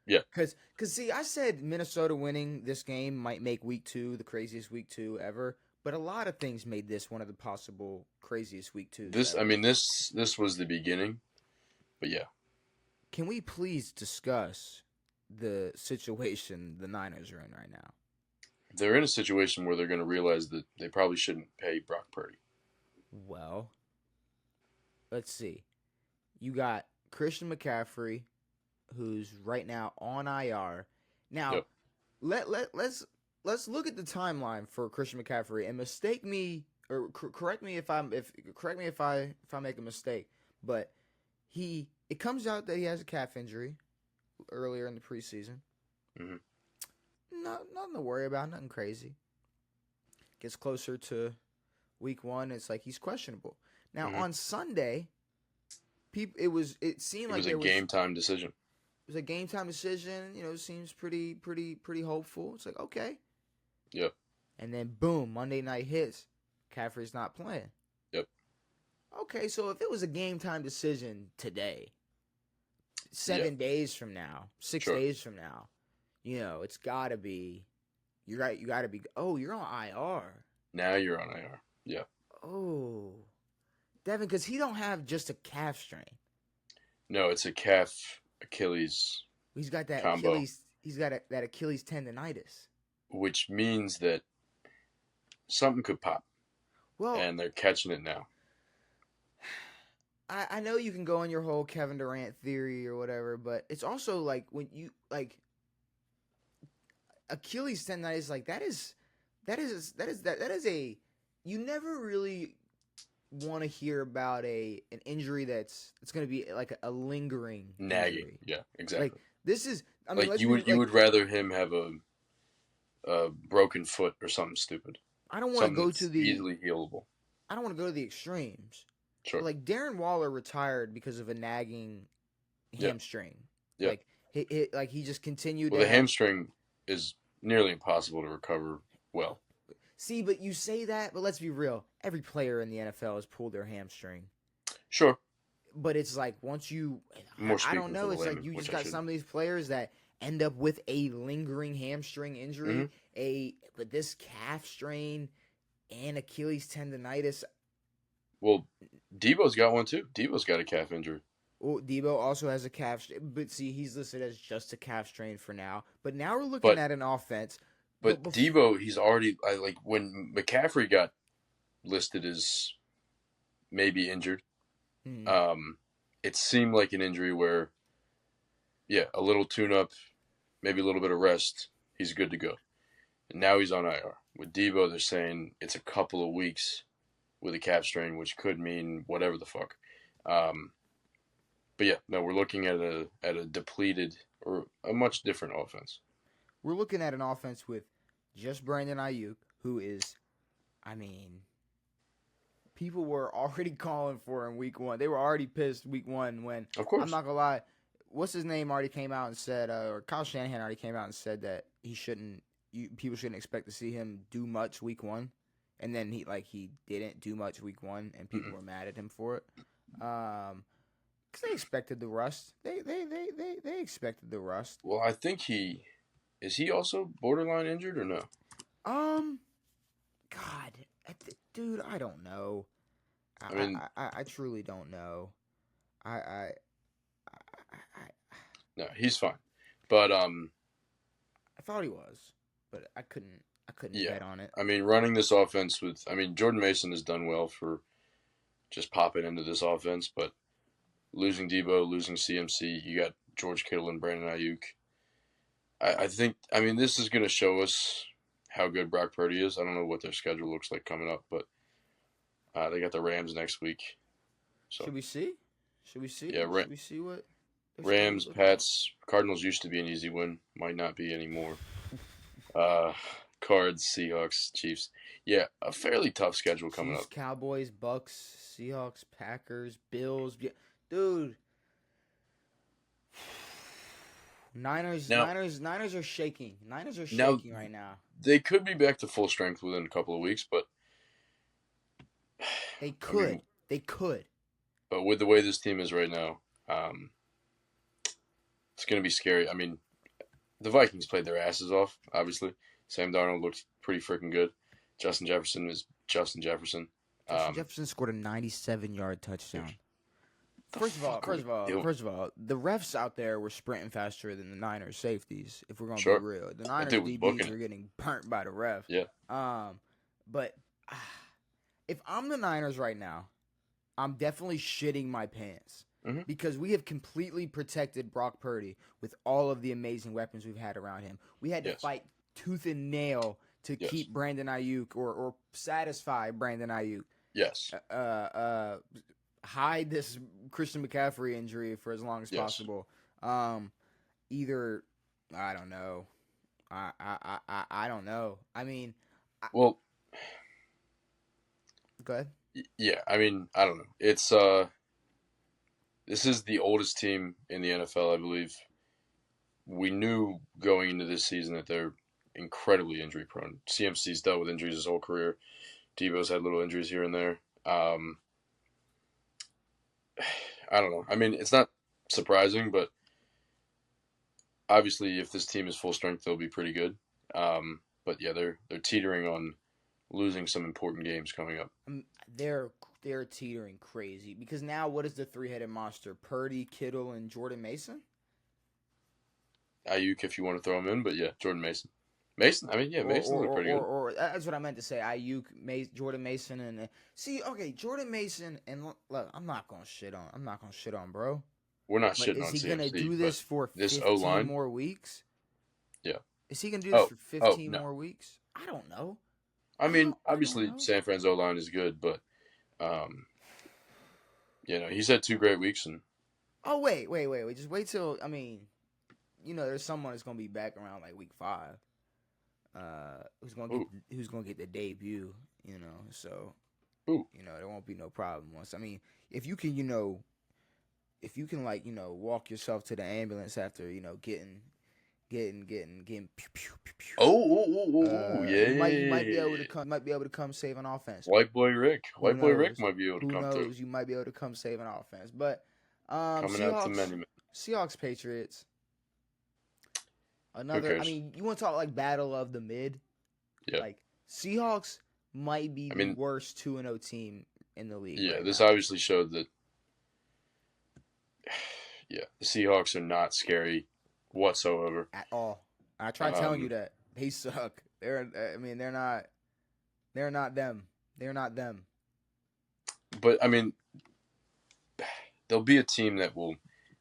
Yeah.
Because see, I said Minnesota winning this game might make week 2 the craziest week 2 ever, but a lot of things made this one of the possible craziest week 2s.
This was the beginning, but yeah.
Can we please discuss the situation the Niners are in right now?
They're in a situation where they're going to realize that they probably shouldn't pay Brock Purdy.
Well, let's see. You got Christian McCaffrey, who's right now on IR. Now, let's look at the timeline for Christian McCaffrey and mistake me or correct me if I make a mistake. But it comes out that he has a calf injury earlier in the preseason.
Mm-hmm.
Nothing to worry about, nothing crazy. Gets closer to week 1, it's like he's questionable. Now on Sunday, it seemed like
it was a game time decision.
It was a game time decision. It seems pretty hopeful. It's like, okay.
Yep.
And then boom, Monday night hits. McCaffrey's not playing.
Yep.
Okay, so if it was a game time decision today, 7 days from now, 6 days from now, it's got to be. You're right. You got to be. Oh, you're on IR.
Now you're on IR. Yeah.
Oh, Devin, because he don't have just a calf strain.
No, it's a calf Achilles
He's got that
combo,
Achilles. He's got that Achilles tendonitis.
which means that something could pop,
Well,
and they're catching it now.
I know you can go on your whole Kevin Durant theory or whatever, but it's also like when you like Achilles tendonitis, like that is a you never really want to hear about an injury that's going to be like a lingering
Nagging,
injury.
yeah,
Like
exactly.
this is, I mean,
Like
let's
you
be
would you
like
would rather him have a broken foot or something stupid,
I don't want to
something
go to
that's
the
easily healable.
I don't want to go to the extremes. But
Sure.
like Darren Waller retired because of a nagging
Yeah.
hamstring.
Yeah.
Like he just continued
Well,
to
the
have.
hamstring is nearly impossible to recover well.
See, but you say that, but let's be real. Every player in the NFL has pulled their hamstring.
Sure.
But it's like once you,
More
I don't
speaking for
know.
the
It's like
layman,
you just
which I
got
should.
some of these players that end up with a lingering hamstring injury, but this calf strain and Achilles tendonitis.
Well, Debo's got one too. Debo's got a calf injury.
Oh, Debo also has a calf strain, but see, he's listed as just a calf strain for now. But now we're looking
But
at an offense.
but Debo, he's already like when McCaffrey got listed as maybe injured.
Hmm.
It seemed like an injury where, yeah, a little tune-up, maybe a little bit of rest, he's good to go. And now he's on IR. With Debo, they're saying it's a couple of weeks with a calf strain, which could mean whatever the fuck. Um, but yeah, no, we're looking at a depleted or a much different offense.
We're looking at an offense with just Brandon Ayuk, who is, I mean, people were already calling for him week one. They were already pissed week one when,
Of
I'm
course.
not gonna lie, what's his name already came out and said, or Kyle Shanahan already came out and said that people shouldn't expect to see him do much week one, and then he didn't do much week one, and people were mad at him for it, because they expected the rust. They expected the rust.
Well, I think is he also borderline injured or no?
God, dude, I don't know.
I mean,
I truly don't know. I
no, he's fine. But
I thought he was, but I couldn't
yeah.
bet on it.
I mean, running this offense with Jordan Mason has done well for just popping into this offense, but losing Debo, losing CMC, you got George Kittle and Brandon Ayuk. I think this is going to show us how good Brock Purdy is. I don't know what their schedule looks like coming up, but they got the Rams next week. So
Should we see? Should we see?
yeah,
Should we see what their
Rams,
schedules look like?
Pats, Cardinals used to be an easy win, might not be anymore. Cards, Seahawks, Chiefs. Yeah, a fairly tough schedule coming
Chiefs,
up.
Cowboys, Bucks, Seahawks, Packers, Bills. Yeah, dude. Niners are shaking. Niners are shaking right now.
They could be back to full strength within a couple of weeks, but
They could. They could.
But with the way this team is right now, it's going to be scary. The Vikings played their asses off, obviously. Sam Darnold looked pretty freaking good. Justin Jefferson is Justin Jefferson.
Justin Jefferson scored a 97-yard touchdown. First of all, the refs out there were sprinting faster than the Niners safeties. If we're gonna be real, the Niners DBs were getting burnt by the ref.
Yeah.
But if I'm the Niners right now, I'm definitely shitting my pants because we have completely protected Brock Purdy with all of the amazing weapons we've had around him. We had to fight tooth and nail to keep Brandon Ayuk or satisfy Brandon Ayuk.
Yes.
Hide this Christian McCaffrey injury for as long as possible. Either I don't know. I don't know.
Well,
go ahead.
Yeah, I don't know. It's this is the oldest team in the NFL, I believe. We knew going into this season that they're incredibly injury prone. CMC's dealt with injuries his whole career. Debo's had little injuries here and there. I don't know. It's not surprising, but obviously, if this team is full strength, they'll be pretty good. But yeah, they're teetering on losing some important games coming up.
They're teetering crazy because now what is the three-headed monster? Purdy, Kittle, and Jordan Mason.
Ayuk, if you want to throw him in, but yeah, Jordan Mason. Mason, I mean, yeah, Mason looked pretty good.
Or that's what I meant to say. Ayuk, Jordan Mason, and Jordan Mason, and look, I'm not gonna shit on, bro.
We're not
But
shitting
is
on
he gonna
CMC,
do this for
this
15
O-line,
more weeks?
yeah.
Is he gonna do this for 15
no.
more weeks? I don't know.
I mean,
I
obviously,
don't know.
San Fran's O-line is good, but he's had 2 great weeks, and
Oh wait. Just wait till there's someone that's gonna be back around like week 5. Who's gonna get the debut? So there won't be no problem. If you can, walk yourself to the ambulance after getting pew, pew, pew, pew.
Yeah.
You might be able to come save an offense.
White boy Rick might be able to come through.
Who knows? You might be able to come save an offense, but
coming out to many.
Seahawks Patriots. Another. You want to talk like battle of the mid?
Yeah.
Like Seahawks might be the worst 2-0 team in the league.
Yeah,
right
this
now.
obviously showed that. Yeah, the Seahawks are not scary whatsoever
at all. I try telling you that they suck. They're not them. They're not them.
But they'll be a team that will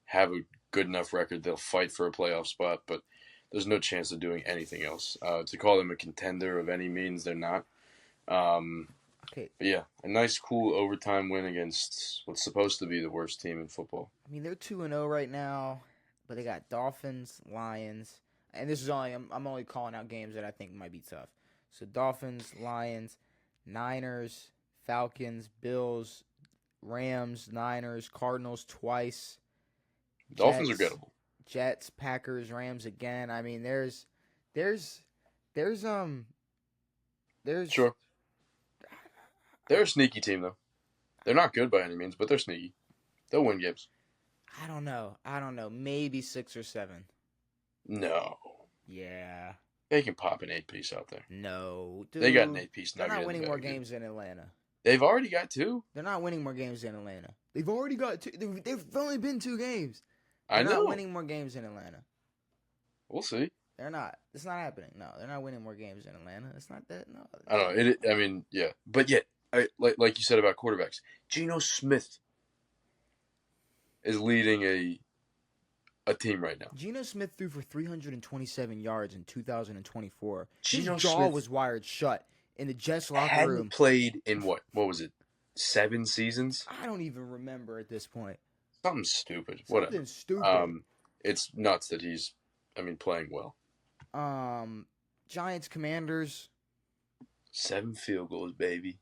have a good enough record. They'll fight for a playoff spot, but there's no chance of doing anything else. To call them a contender of any means, they're not.
Okay.
But yeah, a nice, cool overtime win against what's supposed to be the worst team in football.
They're 2-0 right now, but they got Dolphins, Lions, and this is I'm only calling out games that I think might be tough. So Dolphins, Lions, Niners, Falcons, Bills, Rams, Niners, Cardinals twice.
Dolphins are gettable.
Jets, Packers, Rams again. There's
sure. They're a sneaky team though. They're not good by any means, but they're sneaky. They'll win games.
I don't know. Maybe 6 or 7.
No.
Yeah.
They can pop an 8-piece out there.
No, dude.
They got an 8-piece.
They're not winning more games than Atlanta.
They've already got 2.
They're not winning more games than Atlanta. They've already got 2. They've only been 2 games.
They're
not winning more games than Atlanta.
We'll see.
They're not. It's not happening. No, they're not winning more games than Atlanta. It's not that. No.
I don't know. Yeah. But yet, like you said about quarterbacks, Geno Smith is leading a team right now.
Geno Smith threw for 327 yards in 2024. His jaw was wired shut in the Jets locker room.
Hadn't played in what was it? 7 seasons?
I don't even remember at this point.
Something stupid.
Something stupid.
It's nuts that he's playing well.
Giants, Commanders.
7 field goals, baby.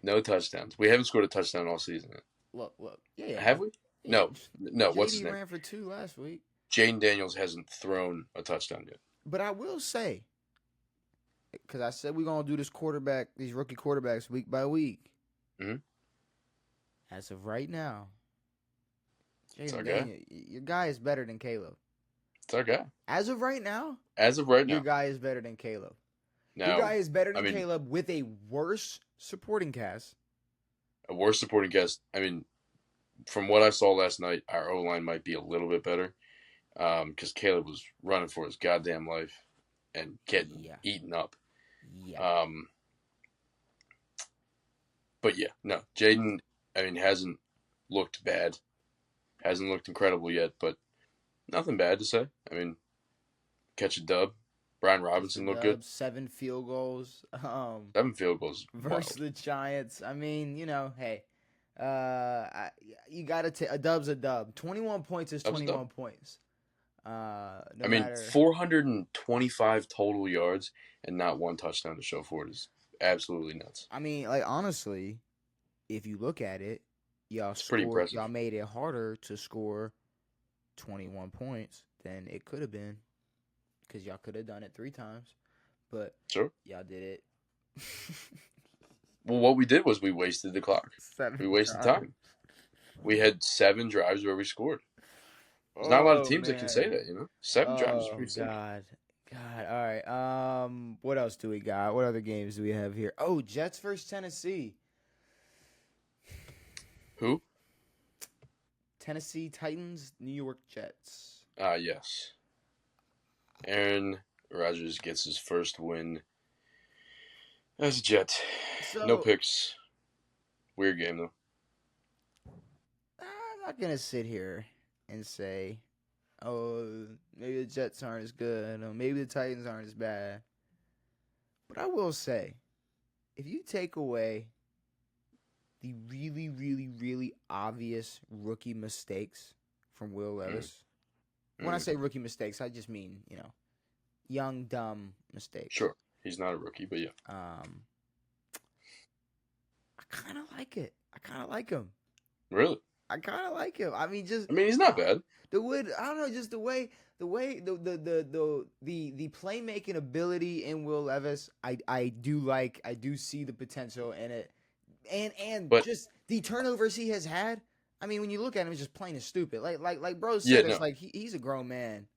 No touchdowns. We haven't scored a touchdown all season.
Look. Yeah.
Have we?
Yeah.
No. What's his name?
ran for 2 last week.
Jane Daniels hasn't thrown a touchdown yet.
But I will say, because I said we're gonna do these rookie quarterbacks week by week.
Mm-hmm.
As of right now,
okay.
Your guy is better than Caleb.
It's our guy.
As of right now,
your
guy is better than Caleb.
Now,
your guy is better than Caleb with a worse supporting cast.
A worse supporting cast. From what I saw last night, our O-line might be a little bit better because Caleb was running for his goddamn life and getting eaten up.
Yeah.
But yeah, no. Jaden, hasn't looked bad. Hasn't looked incredible yet, but nothing bad to say. Catch a dub. Brian Robinson looked good.
7 field goals.
7 field goals.
Versus the Giants. Hey. You gotta take a dub's a dub. 21 points is 21 points.
425 total yards and not 1 touchdown to show for it is absolutely nuts.
Honestly, if you look at it,
pretty impressive.
Y'all made it harder to score 21 points than it could have been because y'all could have done it 3 times, but
sure,
y'all did it.
Well, what we did was we wasted the clock. We wasted time. We had 7 drives where we scored. There's not a lot of teams that can say that, 7 drives is pretty simple.
God, all right. What else do we got? What other games do we have here? Oh, Jets versus Tennessee.
Who?
Tennessee Titans, New York Jets.
Yes. Aaron Rodgers gets his first win as a Jet. No
So
picks. Weird game though.
I'm not gonna sit here and say, "Oh, maybe the Jets aren't as good, or maybe the Titans aren't as bad." But I will say, if you take away the really, really, really obvious rookie mistakes from Will
Mm.
Levis, when I
Mm.
say rookie mistakes, I just mean young, dumb mistakes.
Sure. He's not a rookie, but yeah.
Um, I kind of like it. I kind of like him.
Really?
I kind of like him. I mean, just
I mean, he's not bad.
the wood. I don't know, just the playmaking ability in Will Levis. I do like. I do see the potential in it, and
But
just the turnovers he has had. I mean, when you look at him, it's just plain as stupid. Like bro
yeah,
said, it's
no.
like he's a grown man.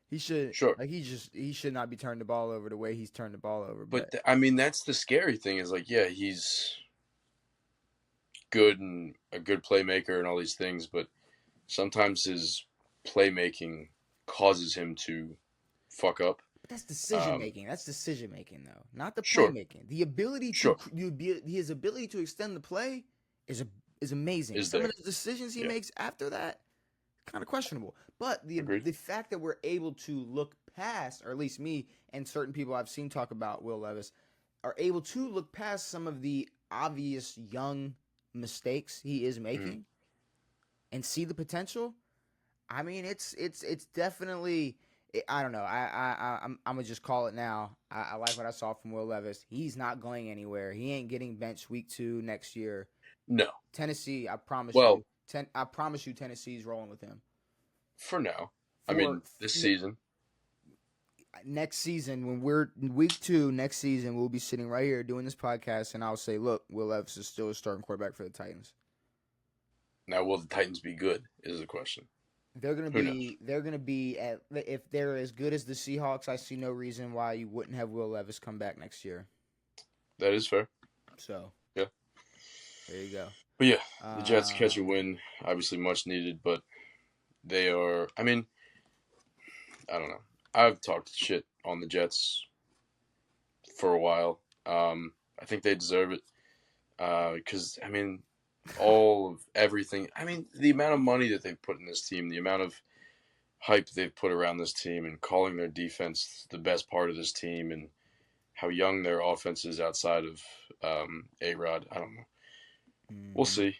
He should
Sure.
he should not be turning the ball over the way he's turned the ball over.
But
But
I mean, that's the scary thing is like, yeah, he's good and a good playmaker and all these things, but sometimes his playmaking causes him to fuck up.
that's decision making. That's decision making though, not the
Sure,
playmaking. The ability to
sure,
his ability to extend the play is is amazing.
is
Some of
there.
the decisions he
Yeah,
makes after that kind of questionable. But
agreed.
the fact that we're able to look past, or at least me and certain people I've seen talk about Will Levis, are able to look past some of the obvious young mistakes he is
Mm.
making and see the potential. I mean, it's definitely. I don't know. I'm gonna just call it now. I like what I saw from Will Levis. He's not going anywhere. He ain't getting benched week 2 next year.
No.
Tennessee, I promise you.
Well,
I promise you, Tennessee's rolling with him
for now. I
for
mean, this season.
next season. When we're in week 2 next season, we'll be sitting right here doing this podcast, and I'll say, "Look, Will Levis is still a starting quarterback for the Titans."
Now, will the Titans be good? Is the question.
They're gonna
Who knows?
be. They're gonna be at. If they're as good as the Seahawks, I see no reason why you wouldn't have Will Levis come back next year.
That is fair.
So
Yeah.
there you go.
But yeah, the Jets catch a
Um,
win. Obviously, much needed, but they are. I mean, I don't know. I've talked shit on the Jets for a while. I think they deserve it because I mean, all of everything. I mean, the amount of money that they've put in this team, the amount of hype they've put around this team, and calling their defense the best part of this team, and how young their offense is outside of A Rod. I don't know. We'll
mhm.
see.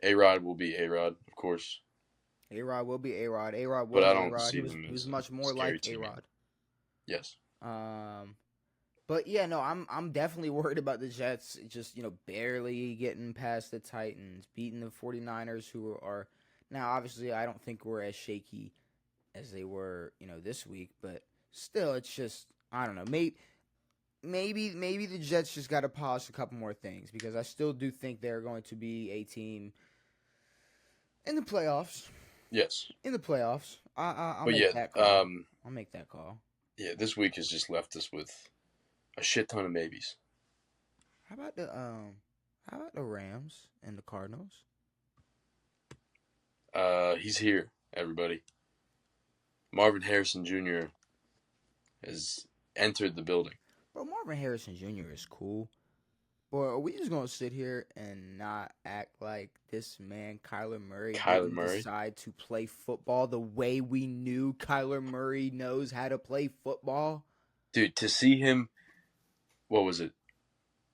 A Rod will be A Rod, of course,
A Rod will be A Rod. A Rod
but
was
I
A
don't
Rod.
see
He
them
was
as
much
a
more
scary
like A
team yet.
Rod.
Yes.
Um, but yeah, no, I'm definitely worried about the Jets. Just barely getting past the Titans, beating the 49ers, who are now obviously I don't think we're as shaky as they were this week, but still, it's just I don't know. Maybe the Jets just got to polish a couple more things because I still do think they're going to be a team in the playoffs.
Yes.
In the playoffs, I'll
But
make
yeah,
that call. I'll make that call.
yeah, this week has just left us with a shit ton of maybes.
How about the Rams and the Cardinals?
He's here, everybody. Marvin Harrison Jr. has entered the building.
Bro, Marvin Harrison Jr. is cool. Boy, are we just gonna sit here and not act like this man Kyler Murray
Kyler
didn't
Murray.
decide to play football the way we knew Kyler Murray knows how to play football?
Dude, to see him, what was it?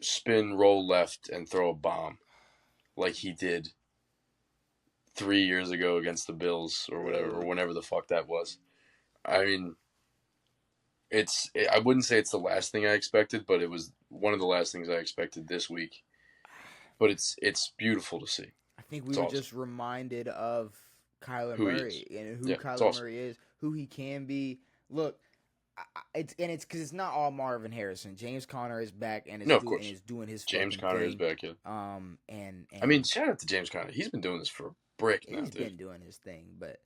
Spin, roll left, and throw a bomb like he did 3 years ago against the Bills or whatever, or whenever the fuck that was. I mean, I wouldn't say it's the last thing I expected, but it was one of the last things I expected this week. But it's beautiful to see.
I think we
It's
were
awesome.
just reminded of Kyler
Who he is.
Murray and who
Yeah, it's
Kyler
awesome.
Murray is, who he can be. Look, it's because it's not all Marvin Harrison. James Conner is back and
No, of course.
is doing his
James
fucking
Conner is
thing.
back, yeah.
And
I mean, shout out to James Conner. He's been doing this for a brick now,
he's
dude.
been doing his thing, but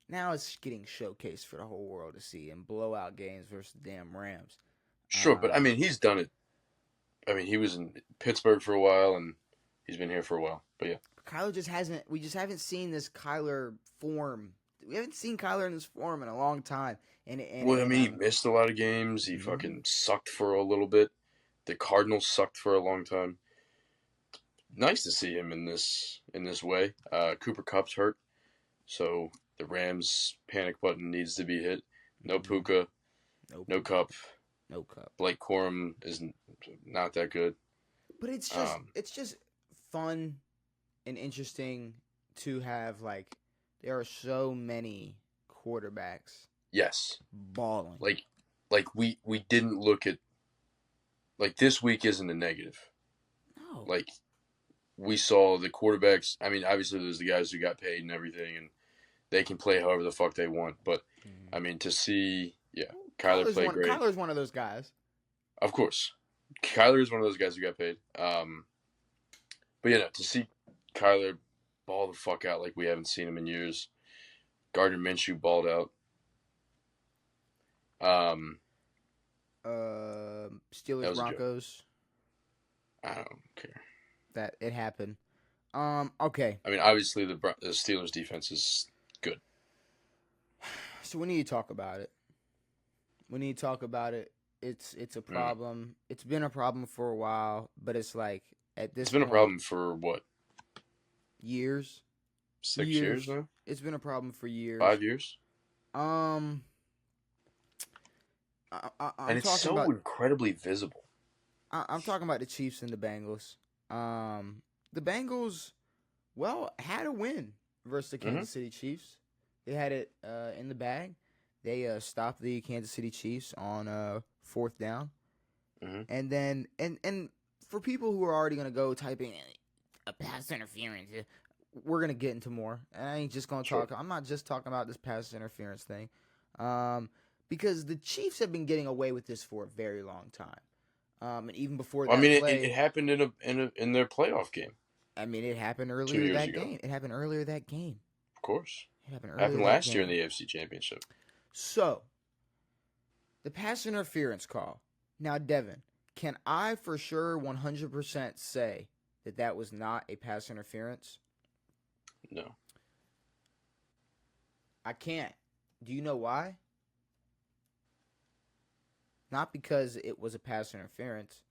Now it's getting showcased for the whole world to see in blowout games versus the damn Rams.
Sure, but I
Um,
mean, he's done it. I mean, he was in Pittsburgh for a while, and he's been here for a while. But yeah,
Kyler just hasn't. We just haven't seen this Kyler form. We haven't seen Kyler in this form in a long time.
well, I mean, he missed a lot of games. He
Mhm.
fucking sucked for a little bit. The Cardinals sucked for a long time. Nice to see him in this way. Cooper Kupp's hurt, so the Rams panic button needs to be hit. No
Mhm.
Puka,
No
no
Puka,
Cup.
no Cup.
Blake Corum is not that good.
But it's just fun and interesting to have like there are so many quarterbacks
Yes,
balling.
we didn't look at this week isn't a negative.
No.
Like we saw the quarterbacks. I mean, obviously there's the guys who got paid and everything, and they can play however the fuck they want. But
Mhm.
I mean, to see, yeah, Kyler played great.
Kyler's one of those guys.
Of course, Kyler is one of those guys who got paid. But yeah, no, to see Kyler ball the fuck out like we haven't seen him in years. Gardner Minshew balled out. That
Steelers
was a joke.
Broncos.
I don't care.
That it happened. Okay.
I mean, obviously the Steelers defense is good.
So we need to talk about it. We need to talk about it. It's a problem. It's been a problem for a while, but it's like at this
It's been
point,
a problem for what?
years.
6 years now?
It's been a problem for years.
5 years?
Um, I'm
And it's
talking
so
about.
incredibly visible.
I'm talking about the Chiefs and the Bengals. The Bengals, well, had a win versus the Kansas City Chiefs. They had it in the bag. They stopped the Kansas City Chiefs on fourth down, and then and for people who are already gonna go typing a pass interference, we're gonna get into more. I ain't just gonna talk. I'm not just talking about this pass interference thing, because the Chiefs have been getting away with this for a very long time. And even before that
I mean,
play,
it happened in their playoff game.
I mean, it happened
2
earlier
years
that
ago.
game. It happened earlier that game.
Of course.
It happened
It
earlier
happened
that
last year in
game.
the AFC Championship.
So, the pass interference call. Now, Devin, can I for sure 100% say that that was not a pass interference?
No.
I can't. Do you know why? Not because it was a pass interference.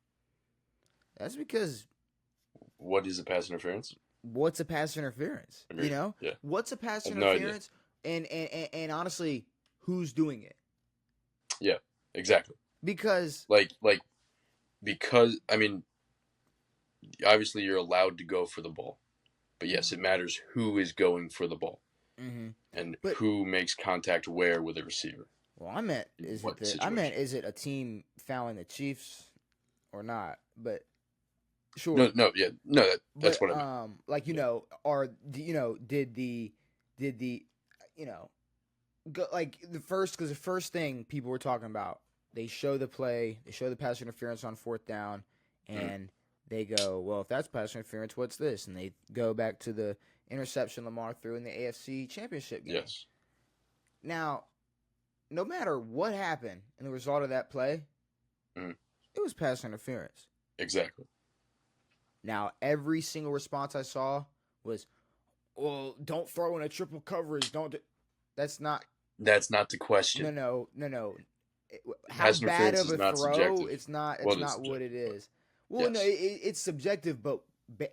That's because
What is a pass interference?
what's a pass interference?
Agreed.
You know?
Yeah.
What's a pass
I have no idea.
interference? And honestly, who's doing it?
Yeah, exactly.
Because
Because I mean, obviously you're allowed to go for the ball, but yes, it matters who is going for the ball and who makes contact where with the receiver.
Well, I meant is it a team fouling the Chiefs or not? But sure.
No, that's what I meant.
Like did the like the first thing people were talking about, they show the play, they show the pass interference on fourth down, and they go, well, if that's pass interference, what's this? And they go back to the interception Lamar threw in the AFC Championship game.
Yes.
Now, no matter what happened in the result of that play, it was pass interference.
Exactly.
Now, every single response I saw was, well, don't throw in a triple coverage. That's not the question. No. How bad of a throw?
Subjective.
It's not what it is. Well,
yes.
No, it's subjective, but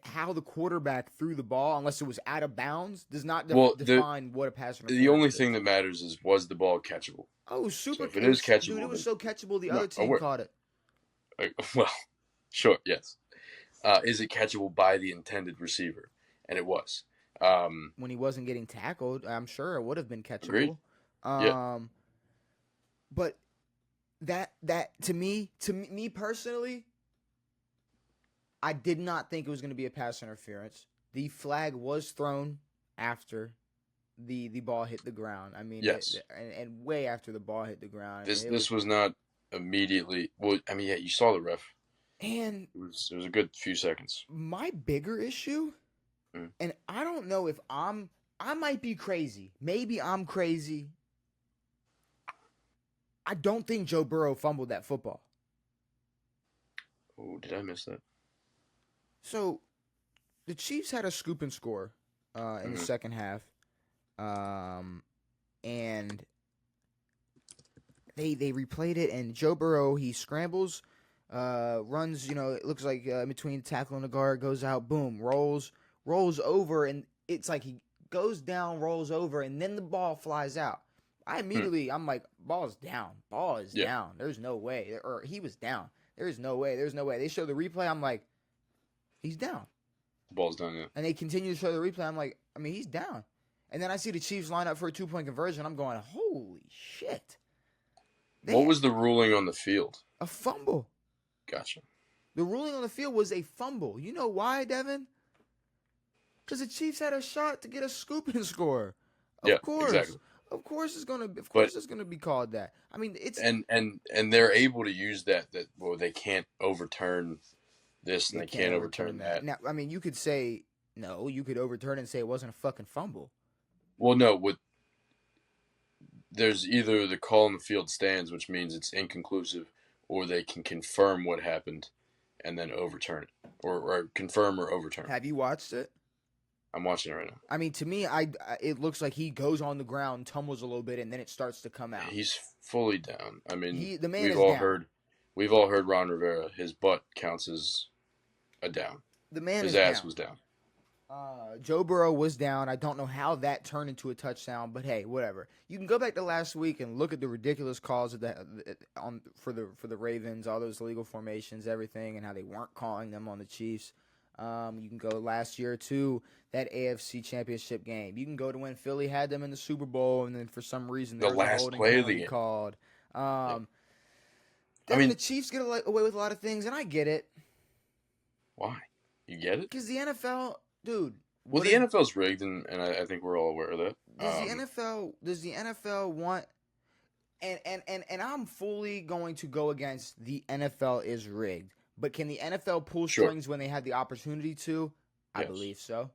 how the quarterback threw the ball, unless it was out of bounds, does not define what a pass interference is.
The only thing that matters is, was the ball catchable?
Oh, super!
So if it is catchable,
dude, it was so catchable. The other team caught it.
Well, sure, yes. Is it catchable by the intended receiver? And it was.
When he wasn't getting tackled, I'm sure it would have been catchable.
Agreed.
But that to me personally, I did not think it was going to be a pass interference. The flag was thrown after the ball hit the ground. I mean,
yes,
and way after the ball hit the ground.
This was not immediately. Well, I mean, yeah, you saw the ref,
and
it was a good few seconds.
My bigger issue, and I don't know if I'm I might be crazy. Maybe I'm crazy. I don't think Joe Burrow fumbled that football.
Oh, did I miss that?
So the Chiefs had a scoop and score in the
Mm-hmm.
second half, and they replayed it. And Joe Burrow, he scrambles, runs. It looks like between the tackle and the guard, goes out, boom, rolls over, and it's like he goes down, rolls over, and then the ball flies out. I'm like, ball's down. Ball is
Yeah.
down. There's no way. Or he was down. There's no way. There's no way. They show the replay. I'm like, he's down.
The ball's done, yeah.
And they continue to show the replay. I'm like, he's down. And then I see the Chiefs line up for a 2-point conversion. I'm going, holy shit.
What was the ruling on the field?
A fumble.
Gotcha.
The ruling on the field was a fumble. You know why, Devin? Because the Chiefs had a shot to get a scoop and score. Of course.
Exactly.
Of course it's gonna be called that. I mean, it's
and they're able to use that they can't overturn this and they can't overturn that.
Now, I mean, you could say no. You could overturn it and say it wasn't a fucking fumble.
Well, no. There's either the call on the field stands, which means it's inconclusive, or they can confirm what happened and then overturn it, or confirm or overturn.
Have you watched it?
I'm watching it right now.
I mean, to me, it looks like he goes on the ground, tumbles a little bit, and then it starts to come out.
He's fully down. I mean,
the man
we've
is
all
down.
heard. We've all heard Ron Rivera. His butt counts as a down.
The man
His
is
ass
down.
was down.
Joe Burrow was down. I don't know how that turned into a touchdown, but hey, whatever. You can go back to last week and look at the ridiculous calls for the Ravens, all those illegal formations, everything, and how they weren't calling them on the Chiefs. You can go last year to that AFC Championship game. You can go to when Philly had them in the Super Bowl, and then for some reason there was a holding penalty called. The Chiefs get away with a lot of things, and I get it.
Why? You get it?
Because the NFL, dude.
Well, the NFL's rigged, and I think we're all aware of that.
Does the NFL want? And I'm fully going to go against the NFL is rigged. But can the NFL pull strings when they have the opportunity to? I believe so.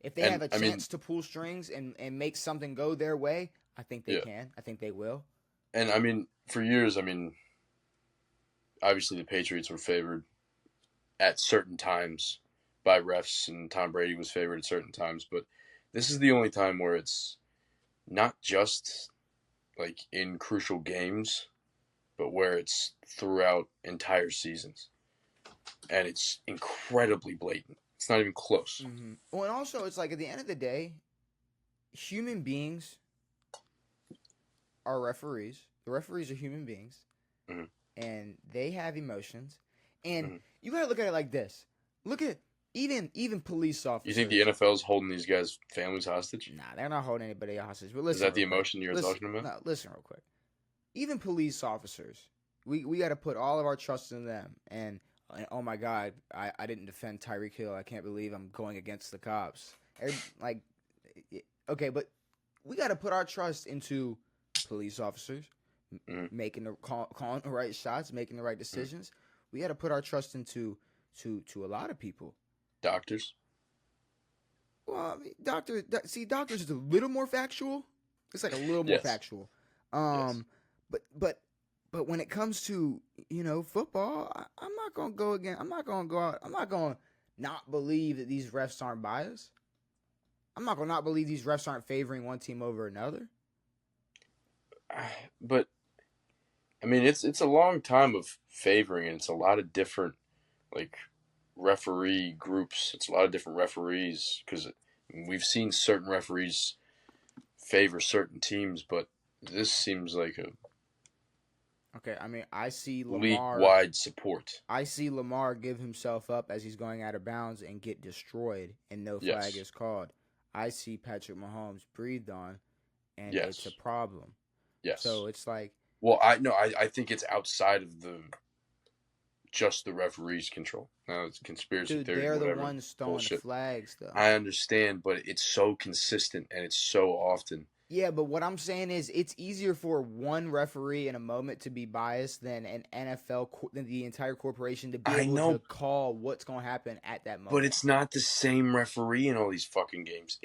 If they have a chance to pull strings and make something go their way, I think they can. I think they will.
And, I mean, for years, obviously the Patriots were favored at certain times by refs, and Tom Brady was favored at certain times. But this is the only time where it's not just, like, in crucial games, but where it's throughout entire seasons. And it's incredibly blatant. It's not even close.
Mm-hmm. Well, and also, it's like at the end of the day, human beings are referees. The referees are human beings, and they have emotions. And you gotta look at it like this: look at even police officers.
You think the NFL's holding these guys' families hostage?
Nah, they're not holding anybody hostage. But listen,
is that the emotion you're talking about?
No, listen real quick. Even police officers, we got to put all of our trust in them. And oh my God, I didn't defend Tyreek Hill. I can't believe I'm going against the cops. Okay, but we got to put our trust into police officers making calling the right shots, making the right decisions. We got to put our trust into a lot of people.
Doctors.
Well, I mean, doctors is a little more factual. It's like a little more factual. But when it comes to, football, I'm not going to go again. I'm not going to go out. I'm not going to not believe that these refs aren't biased. I'm not going to not believe these refs aren't favoring one team over another.
But, I mean, it's a long time of favoring, and it's a lot of different, like, referee groups. It's a lot of different referees, because we've seen certain referees favor certain teams, but this seems like a
okay, I mean, I see Lamar
league-wide support.
I see Lamar give himself up as he's going out of bounds and get destroyed, and no flag is called. I see Patrick Mahomes breathed on, and it's a problem.
Yes.
So it's like,
well, I think it's outside of just the referee's control. Now it's conspiracy theory.
They're the ones throwing the flags, though.
I understand, but it's so consistent and it's so often.
Yeah, but what I'm saying is it's easier for one referee in a moment to be biased than than the entire corporation to be able to call what's going to happen at that moment.
But it's not the same referee in all these fucking games.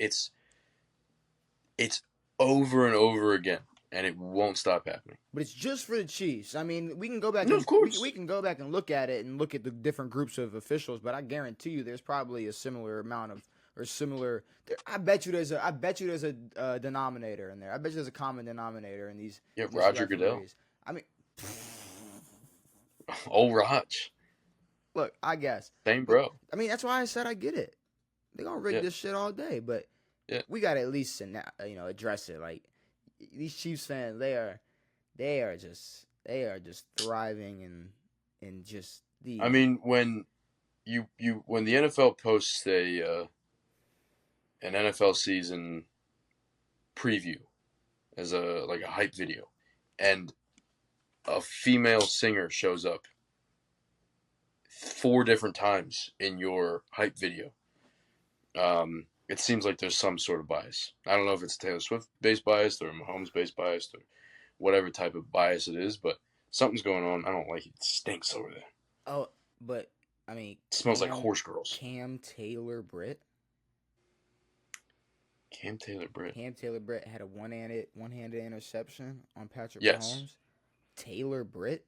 It's over and over again, and it won't stop happening.
But it's just for the Chiefs. I mean, we can go back
No,
and
of course.
we can go back and look at it and look at the different groups of officials. But I guarantee you, there's probably a similar amount of or similar. I bet you there's a denominator in there. I bet you there's a common denominator in these.
Yeah,
these
Roger Goodell.
referees. I mean,
Old Raj.
look, I guess.
Same bro.
I mean, that's why I said I get it. They're gonna rig this shit all day, but we gotta at least address it. Like these Chiefs fans, they are just thriving in just the.
I mean, when when the NFL posts an NFL season preview as a hype video, and a female singer shows up 4 different times in your hype video, it seems like there's some sort of bias. I don't know if it's Taylor Swift-based bias or Mahomes-based bias or whatever type of bias it is, but something's going on. I don't like it. It stinks over there.
Oh, but I mean,
it smells like horse girls.
Cam Taylor-Britt had a one-handed interception on Patrick Mahomes. Taylor-Britt,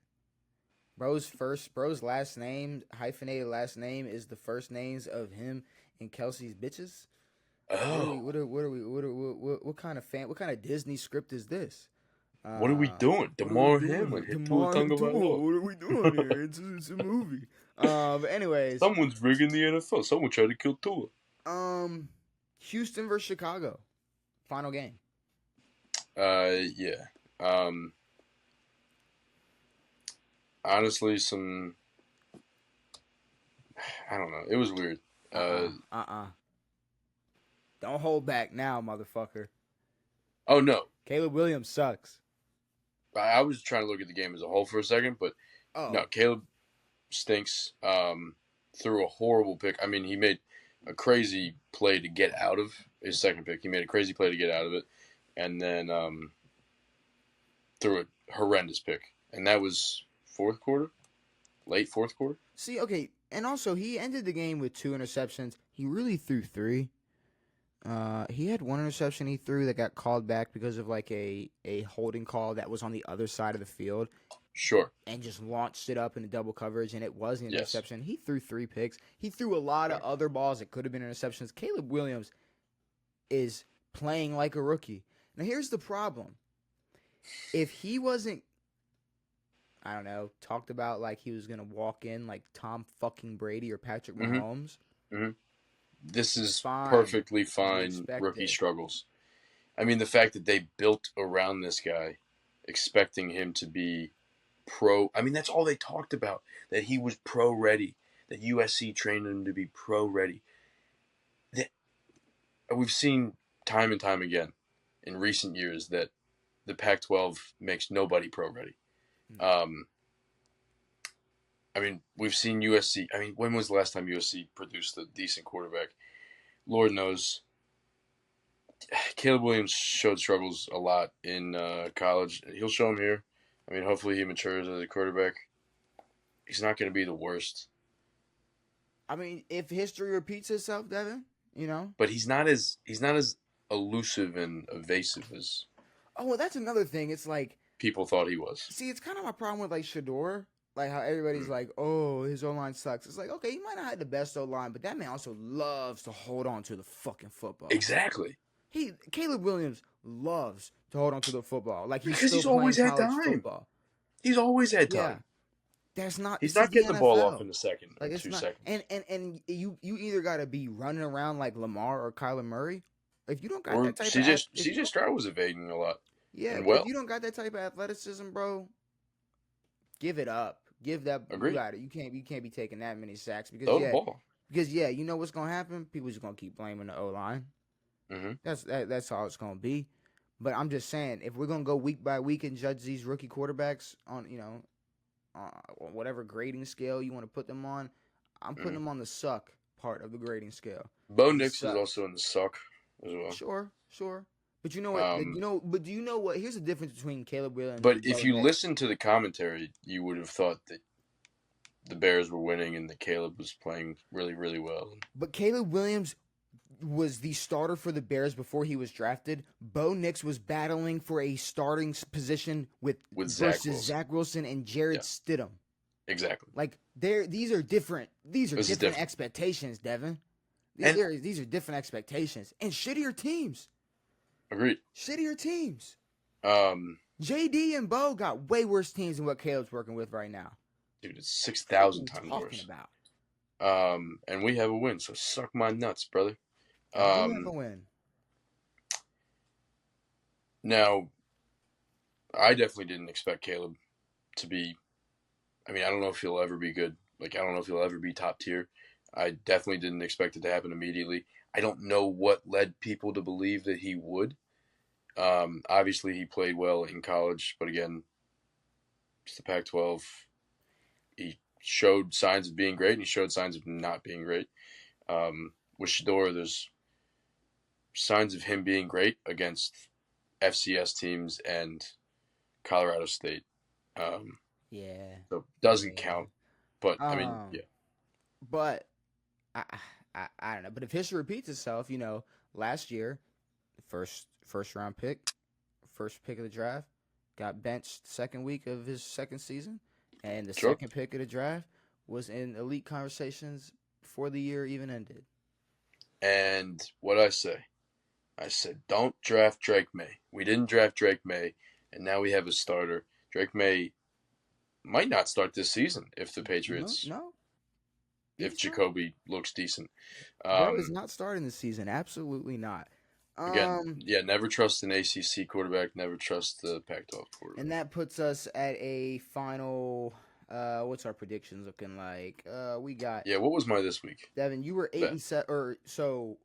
bro's last name, hyphenated last name, is the first names of him and Kelsey's bitches.
Oh,
what kind of Disney script is this?
What are we doing? Damar Hamlin hit Tua Tagovailoa.
What are we doing here? It's a movie. But anyways,
someone's rigging the NFL. Someone tried to kill Tua.
Houston versus Chicago, final game.
Yeah. Honestly, I don't know. It was weird.
Don't hold back now, motherfucker.
Oh, no.
Caleb Williams sucks.
I was trying to look at the game as a whole for a second, but no, Caleb stinks. Threw a horrible pick. I mean, he made a crazy play to get out of his second pick. He made a crazy play to get out of it, and then threw a horrendous pick. And that was late fourth quarter.
See, okay, and also he ended the game with 2 interceptions. He really threw 3. He had 1 interception he threw that got called back because of like a holding call that was on the other side of the field.
Sure.
And just launched it up into double coverage, and it was an interception. He threw 3 picks. He threw a lot of other balls that could have been interceptions. Caleb Williams is playing like a rookie. Now, here's the problem. If he wasn't, I don't know, talked about like he was going to walk in like Tom fucking Brady or Patrick Mahomes.
Mm-hmm. This is perfectly fine rookie struggles. I mean, the fact that they built around this guy, expecting him to be pro. I mean, that's all they talked about, that he was pro ready, that USC trained him to be pro ready. We've seen time and time again in recent years that the Pac-12 makes nobody pro ready. I mean, we've seen USC. I mean, when was the last time USC produced a decent quarterback? Lord knows. Caleb Williams showed struggles a lot in college. He'll show them here. I mean, hopefully he matures as a quarterback. He's not going to be the worst.
I mean, if history repeats itself, Devin, you know.
But he's not as elusive and evasive as.
Oh, well, that's another thing. It's like
people thought he was.
See, it's kind of my problem with like Shador. Like how everybody's like, oh, his O-line sucks. It's like, okay, he might not have the best O-line, but that man also loves to hold on to the fucking football.
Exactly.
Caleb Williams loves to hold on to the football. Like
he's always had time.
Football.
He's always had time.
Yeah.
He's not getting the ball off in a second,
like
2 seconds.
And you either got to be running around like Lamar or Kyler Murray. If you don't got that type
CJ Stroud was evading a lot.
Yeah, if you don't got that type of athleticism, bro, give it up. Give that.
Agreed.
You got it. You can't be taking that many sacks because
the ball.
Because you know what's gonna happen? People just gonna keep blaming the O-line.
Mm-hmm.
That's all it's gonna be. But I'm just saying, if we're gonna go week by week and judge these rookie quarterbacks on whatever grading scale you want to put them on, I'm putting them on the suck part of the grading scale.
Bo Nix is also in the suck as well.
Sure. But you know what? But do you know what? Here's the difference between Caleb Williams.
But if you listen to the commentary, you would have thought that the Bears were winning and that Caleb was playing really, really well.
But Caleb Williams was the starter for the Bears before he was drafted. Bo Nix was battling for a starting position
with
versus Zach Wilson and Jarrett Stidham.
Exactly.
Like these are different. These are different expectations, Devin. These are different expectations and shittier teams.
Agreed.
Shittier teams. JD and Bo got way worse teams than what Caleb's working with right now.
Dude, it's 6,000 times worse.
About?
And we have a win, so suck my nuts, brother.
We have a win.
Now, I definitely didn't expect Caleb to be. I mean, I don't know if he'll ever be good. Like, I don't know if he'll ever be top tier. I definitely didn't expect it to happen immediately. I don't know what led people to believe that he would. Obviously, he played well in college, but again, it's the Pac-12. He showed signs of being great, and he showed signs of not being great. With Shedeur, there's signs of him being great against FCS teams and Colorado State.
Yeah.
So it doesn't count. But, I mean, yeah.
But, I don't know. But if history repeats itself, last year, first round pick, first pick of the draft, got benched second week of his second season. And the second pick of the draft was in elite conversations before the year even ended.
And what I said, don't draft Drake May. We didn't draft Drake May, and now we have a starter. Drake May might not start this season if the Patriots.
No.
If Jacoby looks decent.
Bro is not starting this season. Absolutely not.
Again, never trust an ACC quarterback. Never trust the Pac-12 quarterback.
And that puts us at a final. What's our predictions looking like? We got.
Yeah, what was my this week?
Devin, you were 8-7, or so.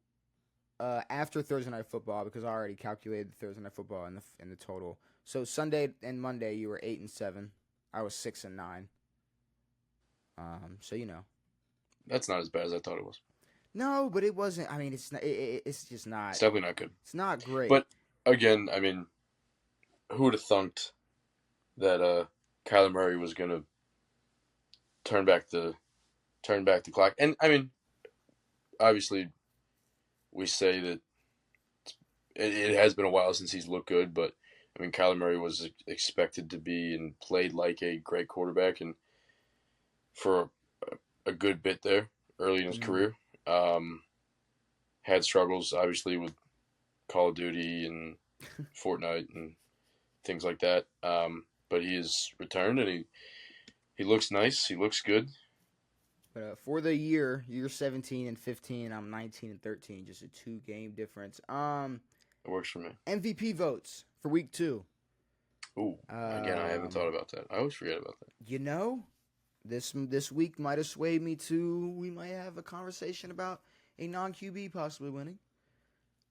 After Thursday Night Football, because I already calculated the Thursday Night Football in the total. So Sunday and Monday, you were 8-7. I was 6-9. So
That's not as bad as I thought it was.
No, but it wasn't. I mean, it's not. It's just not.
It's definitely not good.
It's not great.
But again, I mean, who would have thunked that Kyler Murray was gonna turn back the clock? And I mean, obviously, we say that it has been a while since he's looked good, but I mean, Kyler Murray was expected to be and played like a great quarterback, and for a good bit there early in his career. Had struggles, obviously, with Call of Duty and Fortnite and things like that. But he has returned, and he looks nice. He looks good.
But for the year, you're 17-15. I'm 19-13. Just a 2-game difference.
It works for me.
MVP votes for week 2.
Ooh, again, I haven't thought about that. I always forget about that.
This week might have swayed me to we might have a conversation about a non-QB possibly winning.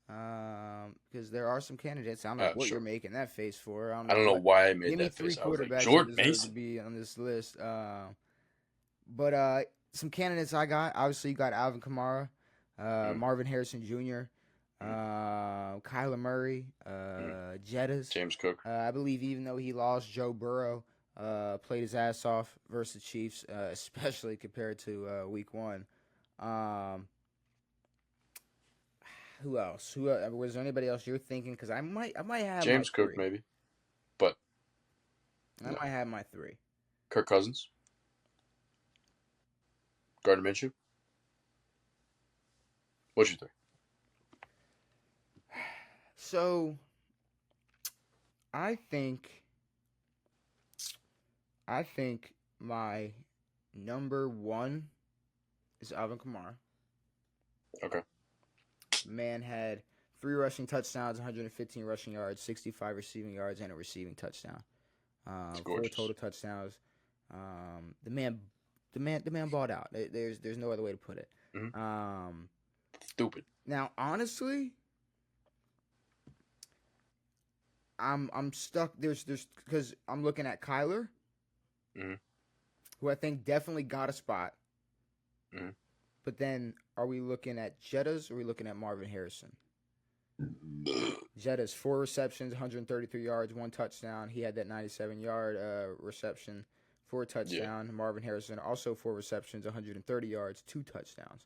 Because there are some candidates. I don't know what you're making that face for.
I don't know why I made that face.
Give me 3 quarterbacks
Jordan
that deserve
Mason
to be on this list. But some candidates I got. Obviously, you got Alvin Kamara, Marvin Harrison Jr., Kyler Murray, Jettas,
James Cook.
I believe even though he lost, Joe Burrow played his ass off versus the Chiefs, especially compared to week 1. Who else? Was there anybody else you're thinking? Because I might have
James
my
Cook
3.
Maybe, but
I might have my 3.
Kirk Cousins, Gardner Minshew. What's your 3?
So, I think my number 1 is Alvin Kamara.
Okay.
Man had 3 rushing touchdowns, 115 rushing yards, 65 receiving yards, and a receiving touchdown. 4 total touchdowns. The man balled out. There's no other way to put it.
Mm-hmm. Stupid.
Now, honestly, I'm stuck. There's because I'm looking at Kyler, who I think definitely got a spot.
Mm-hmm.
But then, are we looking at Jettas or are we looking at Marvin Harrison? Jettas, 4 receptions, 133 yards, 1 touchdown. He had that 97-yard reception for a touchdown. Yeah. Marvin Harrison also 4 receptions, 130 yards, 2 touchdowns.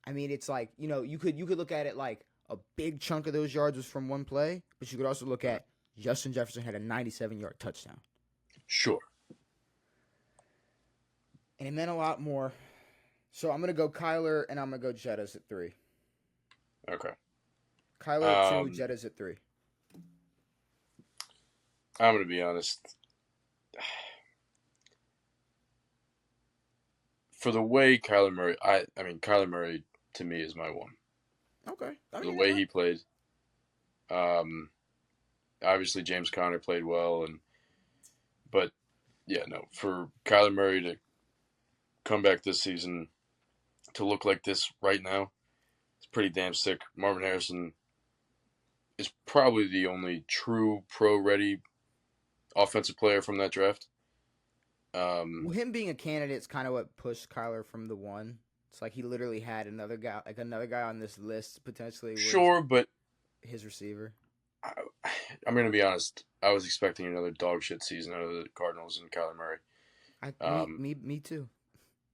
I mean, it's like, you could look at it like a big chunk of those yards was from one play, but you could also look at Justin Jefferson had a 97-yard touchdown.
Sure.
And it meant a lot more. So I'm going to go Kyler, and I'm going to go Jettas at 3.
Okay.
Kyler at 2, Jettas at 3.
I'm going to be honest. For the way Kyler Murray, Kyler Murray to me is my one.
Okay.
For the way he played. Obviously James Conner played well, but yeah, no, for Kyler Murray to come back this season to look like this right now, it's pretty damn sick. Marvin Harrison is probably the only true pro-ready offensive player from that draft.
Well, him being a candidate is kind of what pushed Kyler from the 1. It's like he literally had another guy on this list potentially.
Sure, but
his receiver.
I'm going to be honest. I was expecting another dog shit season out of the Cardinals and Kyler Murray.
Me too.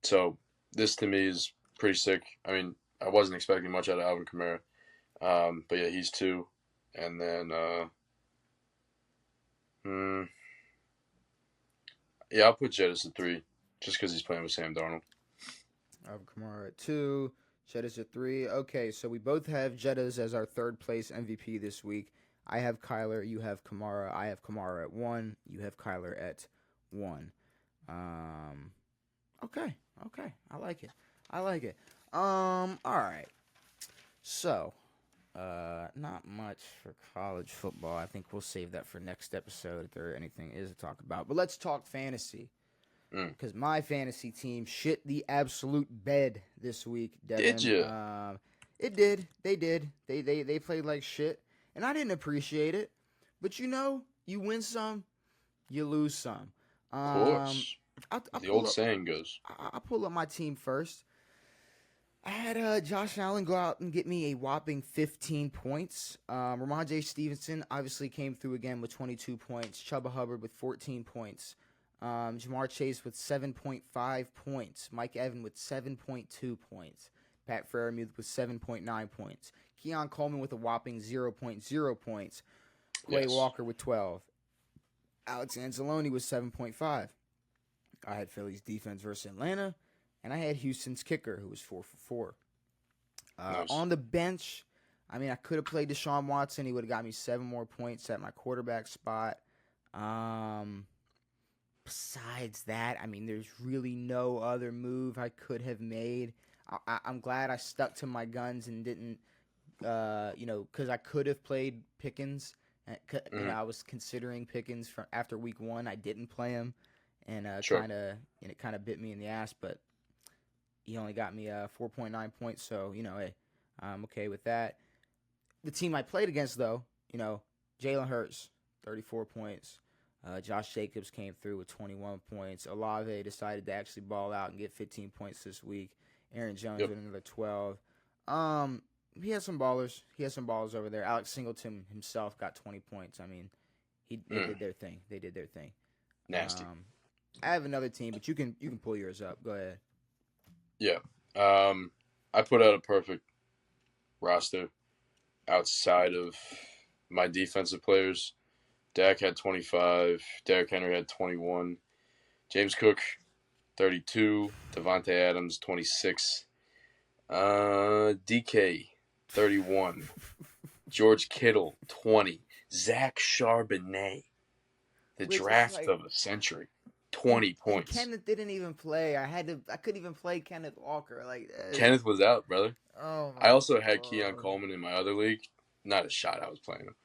So this to me is pretty sick. I mean, I wasn't expecting much out of Alvin Kamara. But yeah, he's 2. And then, yeah, I'll put Jettis at 3 just because he's playing with Sam Darnold.
Alvin Kamara at 2, Jettas at 3. Okay, so we both have Jettas as our third place MVP this week. I have Kyler, you have Kamara. I have Kamara at 1, you have Kyler at 1. Okay, I like it. All right. So, not much for college football. I think we'll save that for next episode if there anything is to talk about. But let's talk fantasy. Because my fantasy team shit the absolute bed this week, Devin.
Did you?
It did. They did. They played like shit. And I didn't appreciate it. But you win some, you lose some.
Of course. The old saying goes.
I'll pull up my team first. I had Josh Allen go out and get me a whopping 15 points. Ramondre Stevenson obviously came through again with 22 points. Chuba Hubbard with 14 points. Jamar Chase with 7.5 points. Mike Evans with 7.2 points. Pat Freiermuth with 7.9 points. Keon Coleman with a whopping 0.0 points. Quay Walker with 12. Alex Anzalone with 7.5. I had Philly's defense versus Atlanta. And I had Houston's kicker, who was 4 for 4.
Nice.
On the bench, I mean, I could have played Deshaun Watson. He would have got me 7 more points at my quarterback spot. Besides that, I mean, there's really no other move I could have made. I'm glad I stuck to my guns and didn't, because I could have played Pickens. I was considering Pickens after week 1. I didn't play him, and it kind of bit me in the ass. But he only got me 4.9 points, so hey, I'm okay with that. The team I played against, though, Jalen Hurts, 34 points. Josh Jacobs came through with 21 points. Olave decided to actually ball out and get 15 points this week. Aaron Jones with another 12. He has some ballers. He has some ballers over there. Alex Singleton himself got 20 points. I mean, they did their thing. They did their thing.
Nasty.
I have another team, but you can pull yours up. Go ahead.
Yeah. I put out a perfect roster outside of my defensive players. Dak had 25. Derrick Henry had 21. James Cook, 32. Devontae Adams, 26. DK, 31. George Kittle, 20. Zach Charbonnet, the draft of a century, 20 points.
Kenneth didn't even play. I couldn't even play Kenneth Walker.
Kenneth was out, brother.
Oh my
I also had
God.
Keon Coleman in my other league. Not a shot I was playing him.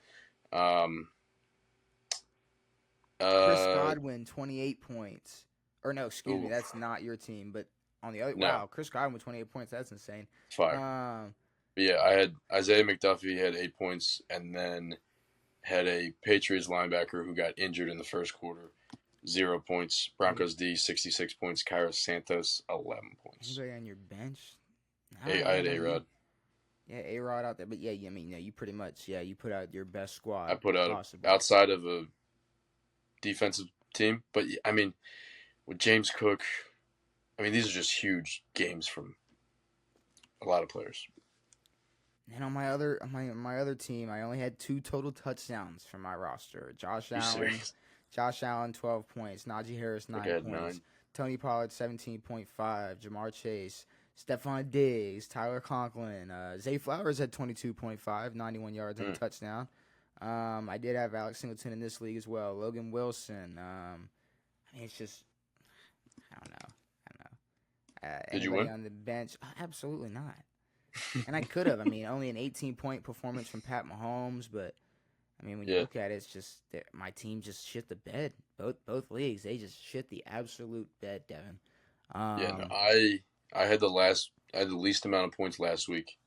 Chris Godwin, 28 points. Or no, excuse me, that's not your team. But on the other, wow, Chris Godwin with 28 points. That's insane.
Fire. Yeah, I had Isaiah McDuffie had 8 points, and then had a Patriots linebacker who got injured in the first quarter, 0 points. Broncos D, 66 points. Kairos Santos, 11 points.
Anybody on your bench?
I had A-Rod.
Yeah, A-Rod out there. But yeah, I mean, you pretty much, you put out your best squad.
I put out outside of a defensive team. But, I mean, with James Cook, I mean, these are just huge games from a lot of players.
And on my other team, I only had 2 total touchdowns from my roster.
Are you serious?
Josh Allen 12 points, Najee Harris
Like
9
I had
points,
9.
Tony Pollard 17.5, Jamar Chase, Stephon Diggs, Tyler Conklin, Zay Flowers had 22.5, 91 yards and a touchdown. I did have Alex Singleton in this league as well. Logan Wilson. I mean, it's just I don't know.
Did you
Anybody
win?
on the bench? Absolutely not. And I could have. I mean, only an 18-point performance from Pat Mahomes, but I mean, when you
Yeah.
look at it, it's just that my team just shit the bed. Both leagues, they just shit the absolute bed, Devin.
Yeah, no, I had the least amount of points last week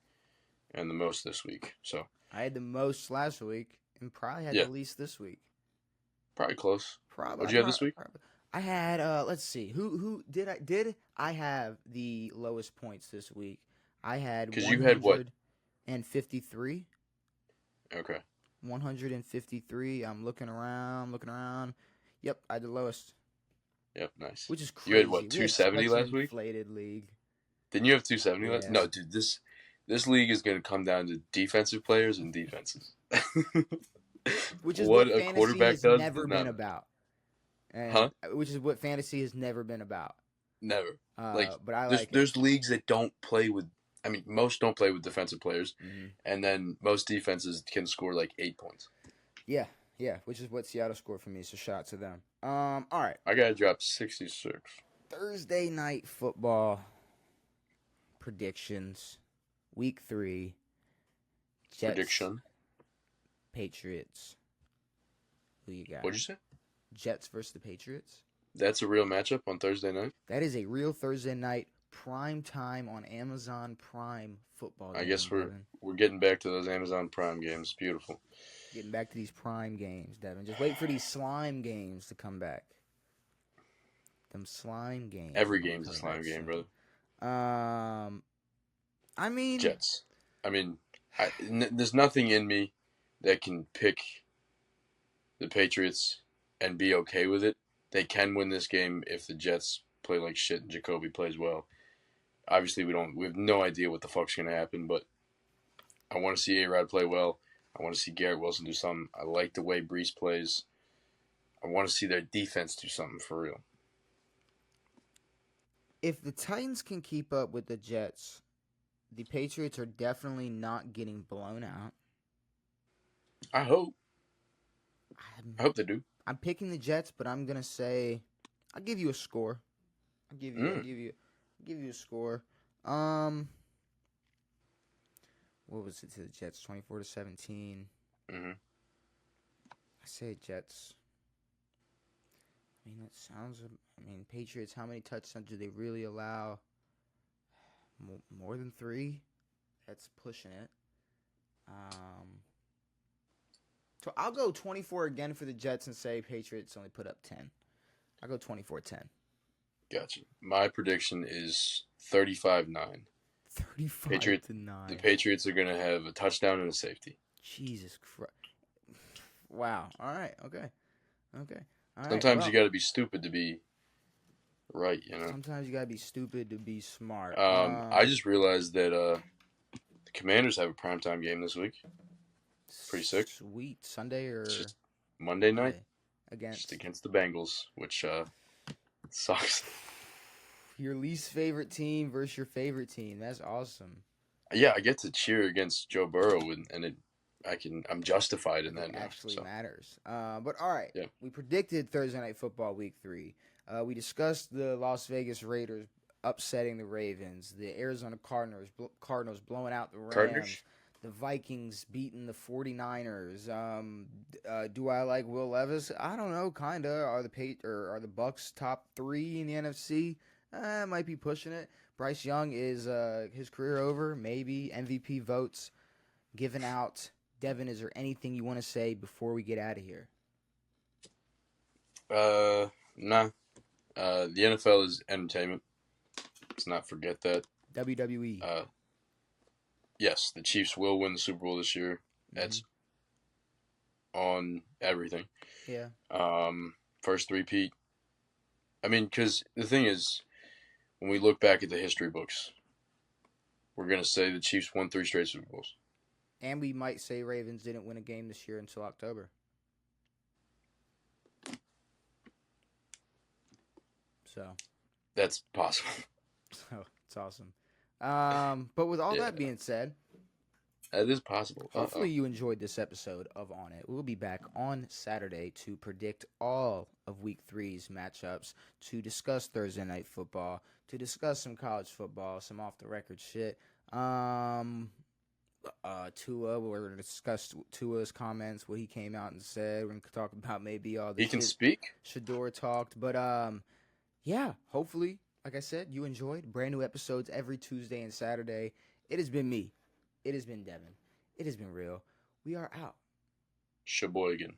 and the most this week. So
I had the most last week and probably had
yeah,
the least this week.
probably close.
Probably.
What'd you have this week?
I had let's see. Who did I have the lowest points this week? I had
Because you had what?
153.
Okay.
153. I'm looking around. Yep, I had the lowest.
Yep, nice.
Which is crazy.
You had what,
We
270
such an
last week?
inflated league.
Didn't you have 270 last?
Yeah.
No, dude, this league is going to come down to defensive players and defenses.
Which is
what
what
a
fantasy
quarterback
has
does
never
does
been
not-
about. And,
Huh?
Which is what fantasy has never been about.
Never.
But I
there's
like it.
there's leagues that don't play with. I mean, most don't play with defensive players, and then most defenses can score like 8 points.
Yeah, which is what Seattle scored for me. So shout out to them. All right.
I gotta drop 66.
Thursday night football predictions, week 3. Jets,
Prediction.
Patriots. Who you got?
What'd you say?
Jets versus the Patriots.
That's a real matchup on Thursday night.
That is a real Thursday night prime time on Amazon Prime football.
I guess we're getting back to those Amazon Prime games. Beautiful.
Getting back to these prime games, Devin. Just wait for these slime games to come back. Them slime games.
Every game's a slime game, brother.
I mean,
Jets. I mean, there's nothing in me that can pick the Patriots and be okay with it. They can win this game if the Jets play like shit and Jacoby plays well. Obviously, we have no idea what the fuck's gonna happen, but I want to see A-Rod play well. I want to see Garrett Wilson do something. I like the way Brees plays. I want to see their defense do something for real.
If the Titans can keep up with the Jets, the Patriots are definitely not getting blown out.
I hope they do.
I'm picking the Jets, but I'm gonna say I'll give you a score. I'll give you a score. What was it to the Jets? 24-17.
Mm-hmm.
I say Jets. I mean, that sounds. I mean, Patriots. How many touchdowns do they really allow? More than 3. That's pushing it. So I'll go 24 again for the Jets and say Patriots only put up 10. I'll go 24-10.
Gotcha. My prediction is 35-9.
35-9.
The Patriots are going to have a touchdown and a safety.
Jesus Christ. Wow. All right. Okay. All
Sometimes you got to be stupid to be right, you know?
Sometimes you got to be stupid to be smart.
I just realized that the Commanders have a primetime game this week. Pretty sick.
Sweet. Sunday or
it's just Monday night
against
the Bengals, which sucks.
Your least favorite team versus your favorite team. That's awesome.
Yeah, I get to cheer against Joe Burrow, and I'm justified in that now.
Actually matters. But all right,
yeah.
We predicted Thursday Night Football Week 3. We discussed the Las Vegas Raiders upsetting the Ravens, the Arizona Cardinals blowing out the Rams.
Cardinals?
The Vikings beating the 49ers. Do I like Will Levis? I don't know. Kinda. Are the Bucks top 3 in the NFC? Might be pushing it. Bryce Young is his career over. Maybe MVP votes given out. Devin, is there anything you want to say before we get out of here?
Nah. The NFL is entertainment. Let's not forget that.
WWE.
Yes, the Chiefs will win the Super Bowl this year. That's on everything.
Yeah.
First three-peat. I mean, because the thing is, when we look back at the history books, We're gonna say the Chiefs won 3 straight Super Bowls.
And we might say Ravens didn't win a game this year until October. So
that's possible.
So it's awesome. But with all that being said,
that is possible.
Hopefully you enjoyed this episode of On It. We'll be back on Saturday to predict all of Week 3's matchups, to discuss Thursday Night Football, to discuss some college football, some off-the-record shit. Tua, we're going to discuss Tua's comments, what he came out and said. We're going to talk about maybe all the
He can speak?
Shador talked. But, yeah, hopefully, like I said, you enjoyed. Brand new episodes every Tuesday and Saturday. It has been me. It has been Devin. It has been real. We are out.
Sheboygan.